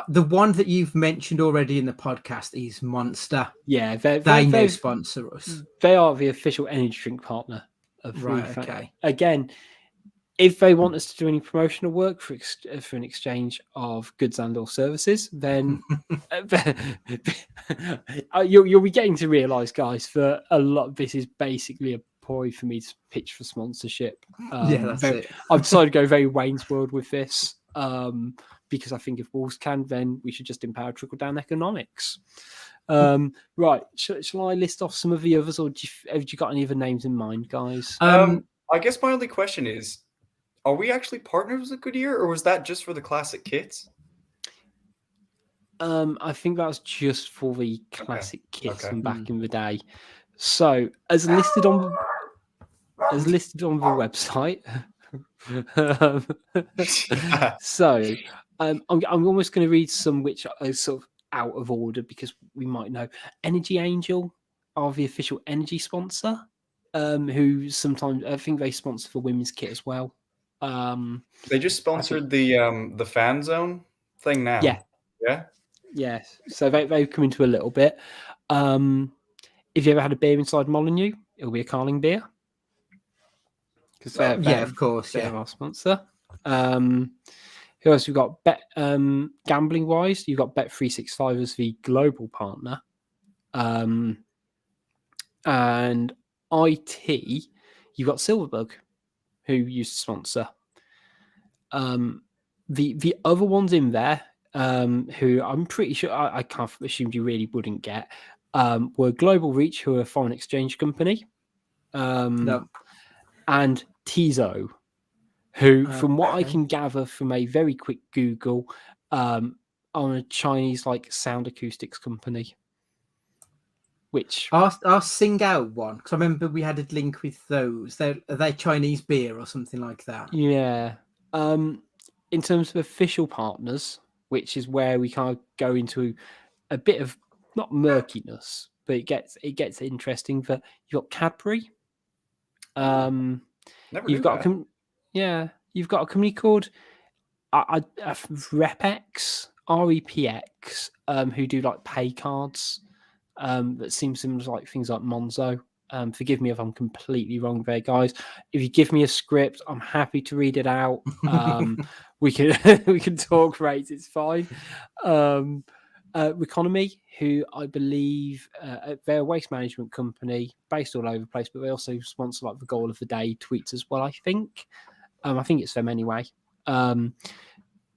[SPEAKER 5] The one that you've mentioned already in the podcast is Monster.
[SPEAKER 3] Yeah,
[SPEAKER 5] they now sponsor us.
[SPEAKER 3] They are the official energy drink partner of
[SPEAKER 5] okay.
[SPEAKER 3] Again, if they want us to do any promotional work for an exchange of goods and or services, then you'll be getting to realise, guys, that a lot of this is basically a ploy for me to pitch for sponsorship.
[SPEAKER 5] That's it.
[SPEAKER 3] I've decided to go very Wayne's World with this. Because I think if Wolves can, then we should just empower trickle-down economics. Right. Shall I list off some of the others, or have you got any other names in mind, guys?
[SPEAKER 4] I guess my only question is, are we actually partners with Goodyear, or was that just for the classic kits?
[SPEAKER 3] I think that was just for the classic kits from back in the day. So, as listed on the website... So I'm almost going to read some which are sort of out of order because we might know. Energy Angel are the official energy sponsor, who sometimes I think they sponsor for women's kit as well.
[SPEAKER 4] They just sponsored the fan zone thing now.
[SPEAKER 3] Yeah. So they've come into a little bit. If you ever had a beer inside Molyneux, it'll be a Carling beer.
[SPEAKER 5] Of course,
[SPEAKER 3] they're our sponsor. Who else we've got? Gambling wise, you've got Bet365 as the global partner. And IT, you've got Silverberg, who used to sponsor. The other ones in there, who I'm pretty sure I can't assume you really wouldn't get, were Global Reach, who are a foreign exchange company,
[SPEAKER 5] No.
[SPEAKER 3] and Tizo, who, from what I can gather from a very quick Google, are a Chinese like sound acoustics company. Which
[SPEAKER 5] I'll sing out one, because I remember we had a link with those. Are they Chinese beer or something like that?
[SPEAKER 3] Yeah. In terms of official partners, which is where we kind of go into a bit of not murkiness, but it gets interesting. For you've got Cadbury.
[SPEAKER 4] Never
[SPEAKER 3] You've
[SPEAKER 4] knew
[SPEAKER 3] got
[SPEAKER 4] that.
[SPEAKER 3] you've got a company called Repx, REPX, who do like pay cards. That seems similar to like things like Monzo. Forgive me if I'm completely wrong there, guys. If you give me a script, I'm happy to read it out. We can we can talk rates. It's fine. Reconomy, who I believe they're a waste management company based all over the place, but they also sponsor like the Goal of the Day tweets as well. I think it's them anyway.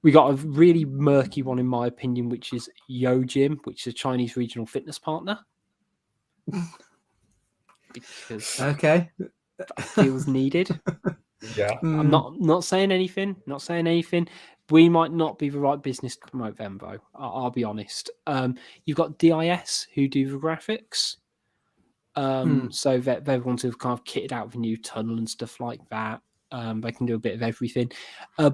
[SPEAKER 3] We got a really murky one in my opinion, which is Yo Gym, which is a Chinese regional fitness partner. Because
[SPEAKER 5] okay,
[SPEAKER 3] that feels needed.
[SPEAKER 4] Yeah,
[SPEAKER 3] I'm not saying anything. Not saying anything. We might not be the right business to promote them, though. I'll be honest. You've got DIS who do the graphics. So they're the ones who've kind of kitted out the new tunnel and stuff like that. They can do a bit of everything.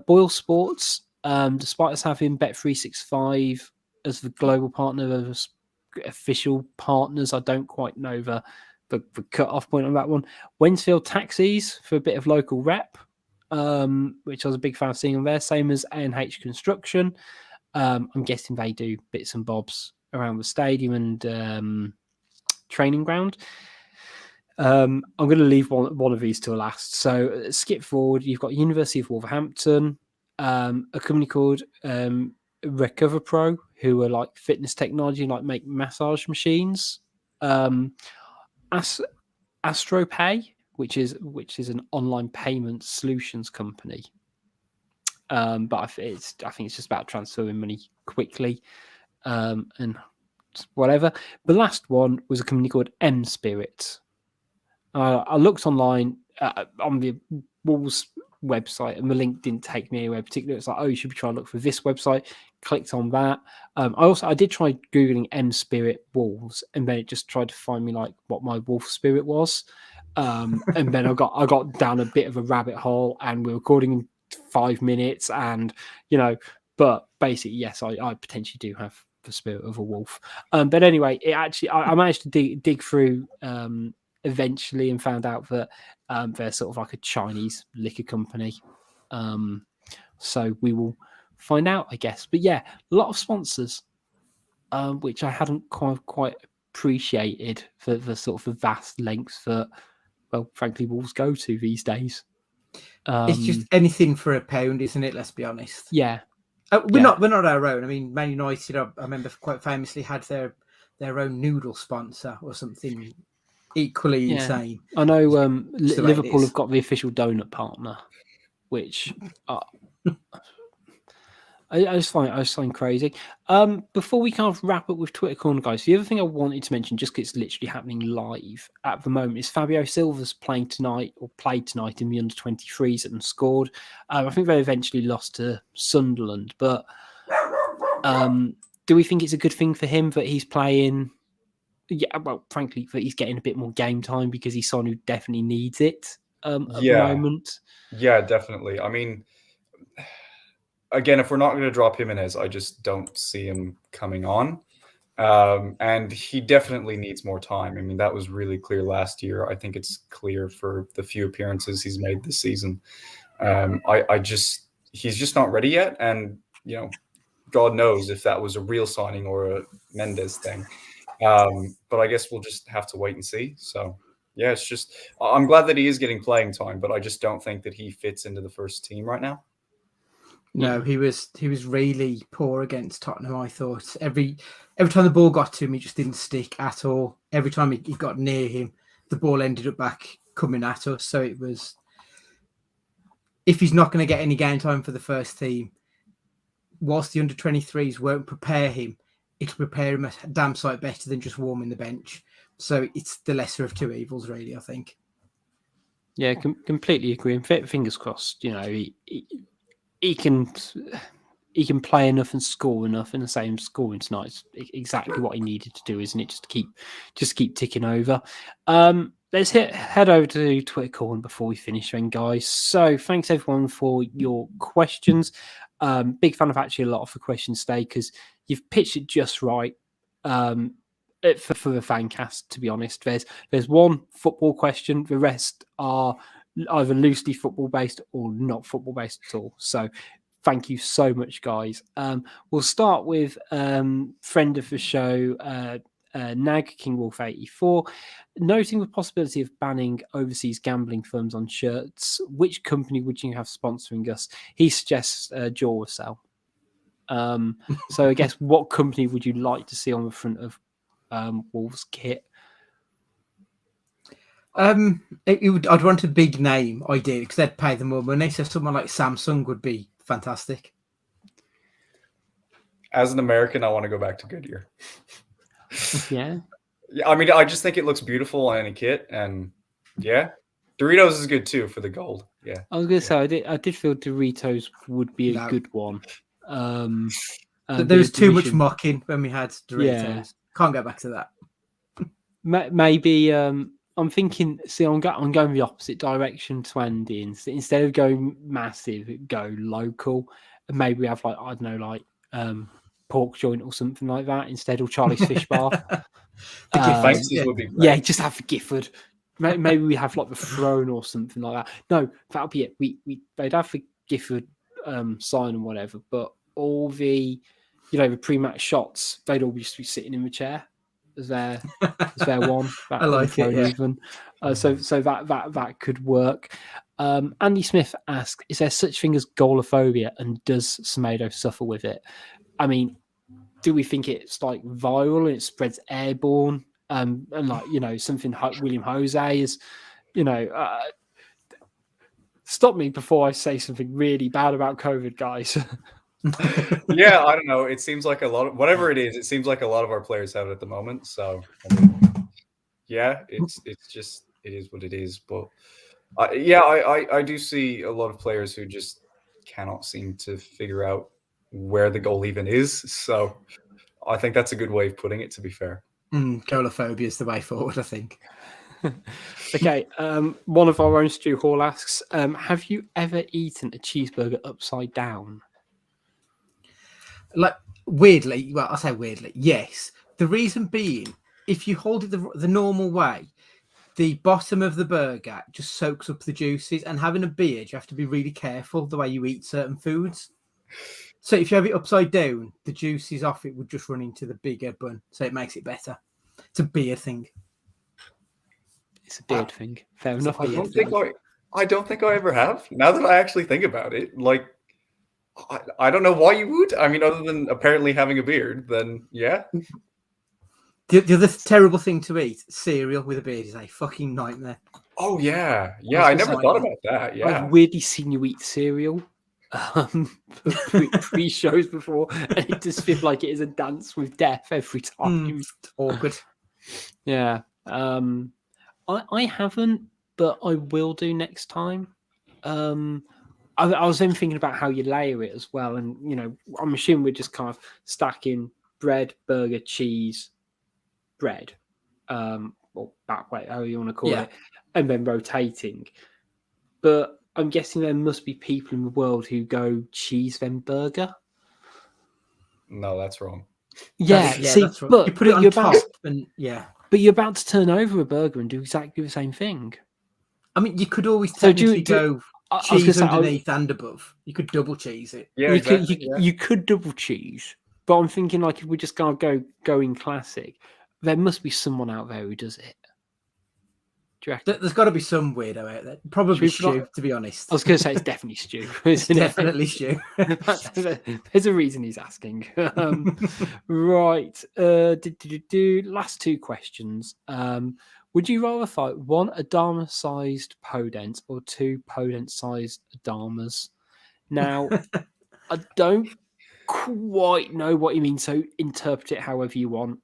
[SPEAKER 3] Boyle Sports, despite us having Bet365 as the global partner of official partners, I don't quite know the cut-off point on that one. Wensfield Taxis for a bit of local rep, which I was a big fan of seeing on there. Same as A&H Construction. I'm guessing they do bits and bobs around the stadium and training ground. I'm going to leave one of these to last. So skip forward. You've got University of Wolverhampton, a company called Recover Pro, who are like fitness technology, like make massage machines. AstroPay, which is an online payment solutions company. But I think it's just about transferring money quickly, and whatever. The last one was a company called M Spirit. I looked online on the Wolves website, and the link didn't take me anywhere particular. It's like, oh, you should be trying to look for this website. Clicked on that. I did try googling M Spirit Wolves, and then it just tried to find me like what my wolf spirit was. And then I got down a bit of a rabbit hole, and we're recording in 5 minutes, and but basically, yes, I potentially do have the spirit of a wolf. But anyway, I managed to dig through eventually and found out that they're sort of like a Chinese liquor company. So we will find out, I guess. But yeah, a lot of sponsors, which I hadn't quite appreciated for the sort of the vast lengths that, well, frankly, Wolves go to these days.
[SPEAKER 5] It's just anything for a pound, isn't it? Let's be honest.
[SPEAKER 3] Yeah.
[SPEAKER 5] We're not our own. I mean, Man United, I remember quite famously had their own noodle sponsor or something equally insane.
[SPEAKER 3] I know Liverpool have got the official donut partner, which I just find crazy. Before we kind of wrap up with Twitter Corner, guys, the other thing I wanted to mention, just because it's literally happening live at the moment, is Fabio Silva's played tonight in the under-23s and scored. I think they eventually lost to Sunderland, but do we think it's a good thing for him that he's playing? Yeah, well, frankly, that he's getting a bit more game time because he's someone who definitely needs it at the moment.
[SPEAKER 4] Yeah, definitely. I mean, again, if we're not going to drop Jimenez, I just don't see him coming on. And he definitely needs more time. I mean, that was really clear last year. I think it's clear for the few appearances he's made this season. He's just not ready yet. And, God knows if that was a real signing or a Mendes thing. But I guess we'll just have to wait and see. So, yeah, I'm glad that he is getting playing time, but I just don't think that he fits into the first team right now.
[SPEAKER 5] No, he was really poor against Tottenham. I thought every time the ball got to him, he just didn't stick at all. Every time he got near him, the ball ended up back coming at us. So it was, if he's not going to get any game time for the first team, whilst the under-23s won't prepare him, it'll prepare him a damn sight better than just warming the bench. So it's the lesser of two evils, really, I think.
[SPEAKER 3] Yeah, completely agree. And fingers crossed, he can play enough and score enough, and the same scoring tonight is exactly what he needed to do, isn't it? Just keep ticking over. Let's head over to Twitter corner before we finish then, guys. So thanks everyone for your questions. Big fan of actually a lot of the questions today because you've pitched it just right. For the Fancast, to be honest, there's one football question. The rest are either loosely football based or not football based at all. So thank you so much, guys. We'll start with friend of the show, Nag King Wolf 84, noting the possibility of banning overseas gambling firms on shirts. Which company would you have sponsoring us? He suggests Duracell. So I guess what company would you like to see on the front of Wolves kit?
[SPEAKER 5] I'd want a big name, ideally, because they'd pay them more money. So someone like Samsung would be fantastic.
[SPEAKER 4] As an American, I want to go back to Goodyear.
[SPEAKER 3] Yeah.
[SPEAKER 4] I mean, I just think it looks beautiful on any kit, and yeah, Doritos is good too for the gold. Yeah,
[SPEAKER 3] I was gonna say I did feel Doritos would be a good one.
[SPEAKER 5] There was too much mocking when we had Doritos. Yeah. Can't go back to that.
[SPEAKER 3] Maybe I'm thinking. See, I'm going the opposite direction to Andy. Instead of going massive, go local, and maybe we have pork joint or something like that instead, of Charlie's Fish Bar.
[SPEAKER 4] Would be great.
[SPEAKER 3] Yeah, just have the Gifford. Maybe we have like the Throne or something like that. No, that'll be it. They'd have the Gifford sign and whatever, but all the the pre-match shots, they'd all just be sitting in the chair as their one.
[SPEAKER 5] I like it. Yeah.
[SPEAKER 3] Even. So that could work. Andy Smith asks, is there such thing as goalophobia, and does Semedo suffer with it? I mean, do we think it's like viral and it spreads airborne? And something William Jose is, stop me before I say something really bad about COVID, guys.
[SPEAKER 4] Yeah, I don't know. It seems like whatever it is, it seems like a lot of our players have it at the moment. So, I mean, yeah, it's just, it is what it is. But I do see a lot of players who just cannot seem to figure out where the goal even is. So I think that's a good way of putting it, to be fair.
[SPEAKER 5] Goalophobia is the way forward, I think.
[SPEAKER 3] Okay, one of our own, Stu Hall, asks, have you ever eaten a cheeseburger upside down?
[SPEAKER 5] Like, weirdly, well, I say weirdly, yes. The reason being, if you hold it the normal way, the bottom of the burger just soaks up the juices, and having a beard, you have to be really careful the way you eat certain foods. So if you have it upside down, the juices off it would just run into the bigger bun, so it makes it better. It's a beard thing.
[SPEAKER 3] It's a beard thing. Fair enough.
[SPEAKER 4] I don't think I ever have. Now that I actually think about it, like, I don't know why you would. I mean, other than apparently having a beard, then yeah.
[SPEAKER 5] The other terrible thing to eat, cereal with a beard, is a fucking nightmare.
[SPEAKER 4] Oh yeah, I never thought about that. Yeah,
[SPEAKER 3] I've weirdly seen you eat cereal pre shows before, and it just feels like it is a dance with death every time.
[SPEAKER 5] Awkward. Yeah.
[SPEAKER 3] I haven't, but I will do next time. I was then thinking about how you layer it as well, and I'm assuming we're just kind of stacking bread, burger, cheese, bread, or back way, however you want to call it, and then rotating. But I'm guessing there must be people in the world who go cheese then burger.
[SPEAKER 4] No, that's wrong.
[SPEAKER 3] Yeah, see,
[SPEAKER 5] that's wrong.
[SPEAKER 3] But
[SPEAKER 5] you put it on top,
[SPEAKER 3] but you're about to turn over a burger and do exactly the same thing.
[SPEAKER 5] I mean, you could always technically go cheese underneath and above. You could double cheese it.
[SPEAKER 4] Yeah,
[SPEAKER 3] you could double cheese. But I'm thinking, like, if we're just going to go in classic, there must be someone out there who does it. Do you reckon?
[SPEAKER 5] There's got to be some weirdo out there. Probably Stu, to be honest.
[SPEAKER 3] I was going to say it's definitely Stu.
[SPEAKER 5] It's
[SPEAKER 3] Isn't
[SPEAKER 5] definitely Stu.
[SPEAKER 3] There's a reason he's asking. Right. Last two questions. Would you rather fight one Adama-sized Podence or two Podence-sized Adamas? Now, I don't quite know what you mean, so interpret it however you want.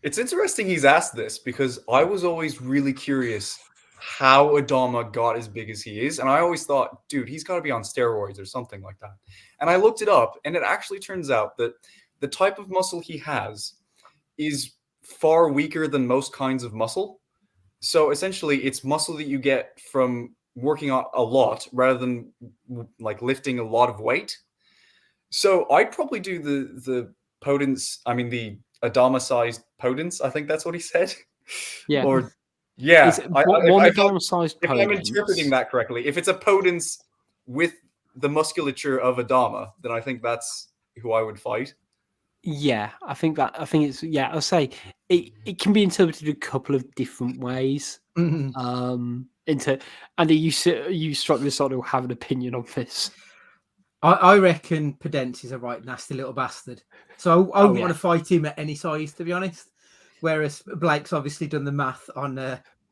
[SPEAKER 4] It's interesting he's asked this because I was always really curious how Adama got as big as he is. And I always thought, dude, he's got to be on steroids or something like that. And I looked it up, and it actually turns out that the type of muscle he has is far weaker than most kinds of muscle. So essentially, it's muscle that you get from working out a lot rather than like lifting a lot of weight. So I'd probably do the Adama-sized Podence. I think that's what he said.
[SPEAKER 3] Yeah.
[SPEAKER 4] Or yeah,
[SPEAKER 3] If I'm
[SPEAKER 4] interpreting that correctly, if it's a Podence with the musculature of Adama, then I think that's who I would fight.
[SPEAKER 3] Yeah, I think it's I'll say it can be interpreted a couple of different ways.
[SPEAKER 5] Mm-hmm.
[SPEAKER 3] Andy, you struck me sort of have an opinion on this.
[SPEAKER 5] I reckon Podence is a right nasty little bastard. So I wouldn't want to fight him at any size, to be honest. Whereas Blake's obviously done the math on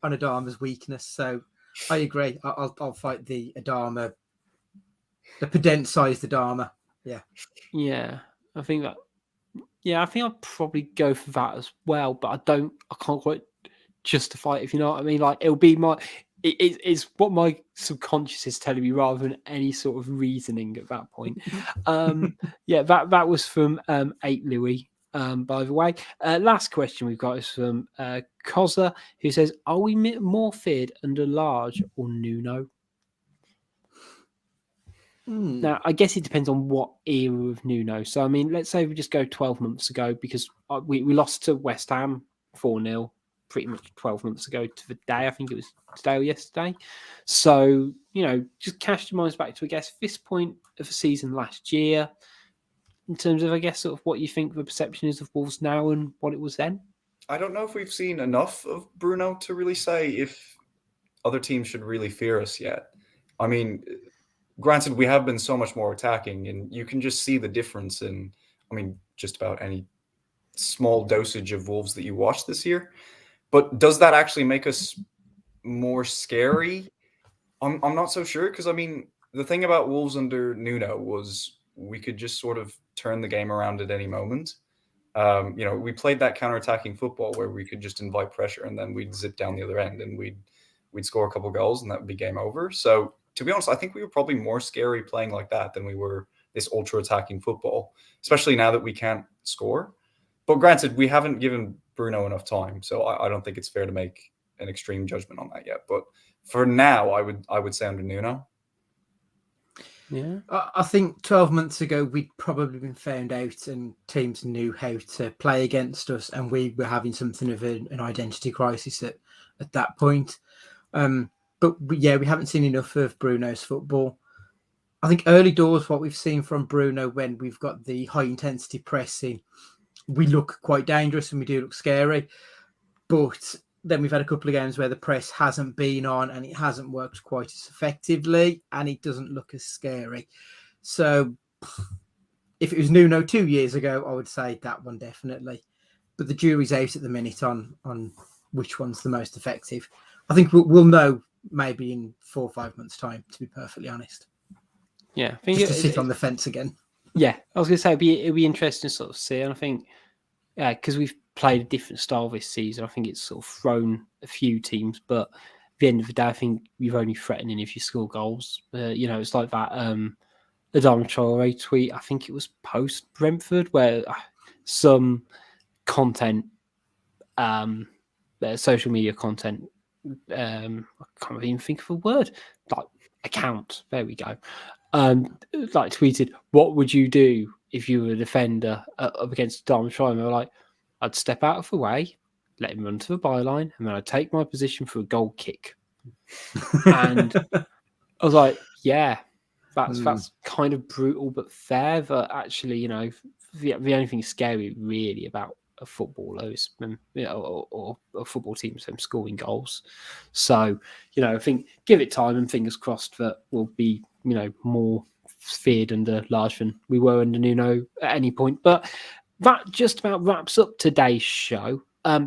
[SPEAKER 5] Adama's weakness. So I agree. I'll fight the Adama, the Podence-sized Adama. Yeah. Yeah,
[SPEAKER 3] I think I'll probably go for that as well. But I can't quite justify it, if you know what I mean. Like, it'll be it's what my subconscious is telling me rather than any sort of reasoning at that point. That was from 8 Louis. By the way, last question we've got is from Koza, who says, "Are we more feared under Large or Nuno?" Now, I guess it depends on what era of Nuno. So, I mean, let's say we just go 12 months ago, because we lost to West Ham 4-0 pretty much 12 months ago to the day. I think it was today or yesterday. So, just cast your minds back to, I guess, this point of the season last year, in terms of, I guess, sort of what you think the perception is of Wolves now and what it was then.
[SPEAKER 4] I don't know if we've seen enough of Bruno to really say if other teams should really fear us yet. I mean, granted, we have been so much more attacking, and you can just see the difference in, just about any small dosage of Wolves that you watch this year. But does that actually make us more scary? I'm not so sure, because, the thing about Wolves under Nuno was we could just sort of turn the game around at any moment. We played that counter-attacking football where we could just invite pressure, and then we'd zip down the other end, and we'd score a couple goals, and that would be game over. So, to be honest, I think we were probably more scary playing like that than we were this ultra-attacking football, especially now that we can't score. But granted, we haven't given Bruno enough time, so I don't think it's fair to make an extreme judgment on that yet. But for now, I would say under Nuno.
[SPEAKER 3] Yeah,
[SPEAKER 5] I think 12 months ago we'd probably been found out, and teams knew how to play against us, and we were having something of an identity crisis at that point. But we haven't seen enough of Bruno's football. I think early doors, what we've seen from Bruno when we've got the high intensity pressing, we look quite dangerous and we do look scary. But then we've had a couple of games where the press hasn't been on and it hasn't worked quite as effectively, and it doesn't look as scary. So if it was Nuno 2 years ago, I would say that one definitely. But the jury's out at the minute on which one's the most effective. I think we'll know maybe in 4 or 5 months' time, to be perfectly honest.
[SPEAKER 3] Yeah, I think
[SPEAKER 5] just to sit on the fence again.
[SPEAKER 3] Yeah, I was going to say it'd be interesting to sort of see, and I think because we've played a different style this season, I think it's sort of thrown a few teams. But at the end of the day, I think you're only threatening if you score goals. It's like that Adama Traore tweet. I think it was post Brentford where some content, social media content. I can't even think of a word. Like account. There we go. Like tweeted, what would you do if you were a defender up against Adama Traore? And they were like, I'd step out of the way, let him run to the byline, and then I'd take my position for a goal kick. And I was like, yeah, that's kind of brutal but fair. But actually, the only thing scary really about footballers, or football teams scoring goals. So, I think give it time, and fingers crossed that we'll be, more feared under Lage than we were under Nuno at any point. But that just about wraps up today's show.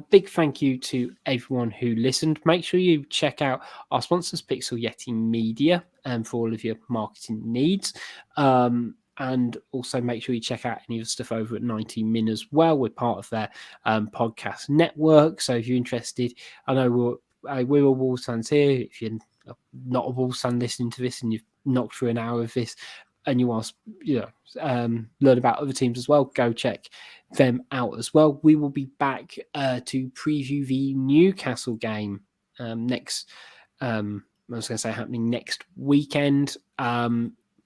[SPEAKER 3] Big thank you to everyone who listened. Make sure you check out our sponsors, Pixel Yeti Media, for all of your marketing needs. And also make sure you check out any of the stuff over at 90 Min as well. We're part of their podcast network. So if you're interested, I know we're all Wolves fans here. If you're not a Wolves fan listening to this and you've knocked through an hour of this and you want to learn about other teams as well, go check them out as well. We will be back to preview the Newcastle game next. I was going to say happening next weekend.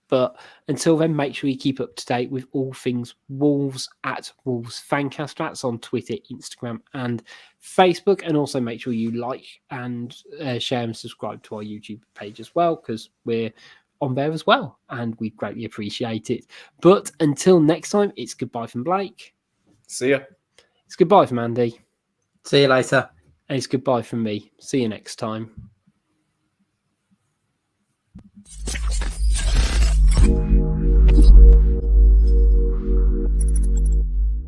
[SPEAKER 3] But until then, make sure you keep up to date with all things Wolves at Wolves Fancast. That's on Twitter, Instagram, and Facebook. And also make sure you like and share and subscribe to our YouTube page as well, because we're on there as well, and we greatly appreciate it. But until next time, it's goodbye from Blake.
[SPEAKER 4] See ya.
[SPEAKER 3] It's goodbye from Andy.
[SPEAKER 5] See you later.
[SPEAKER 3] And it's goodbye from me. See you next time.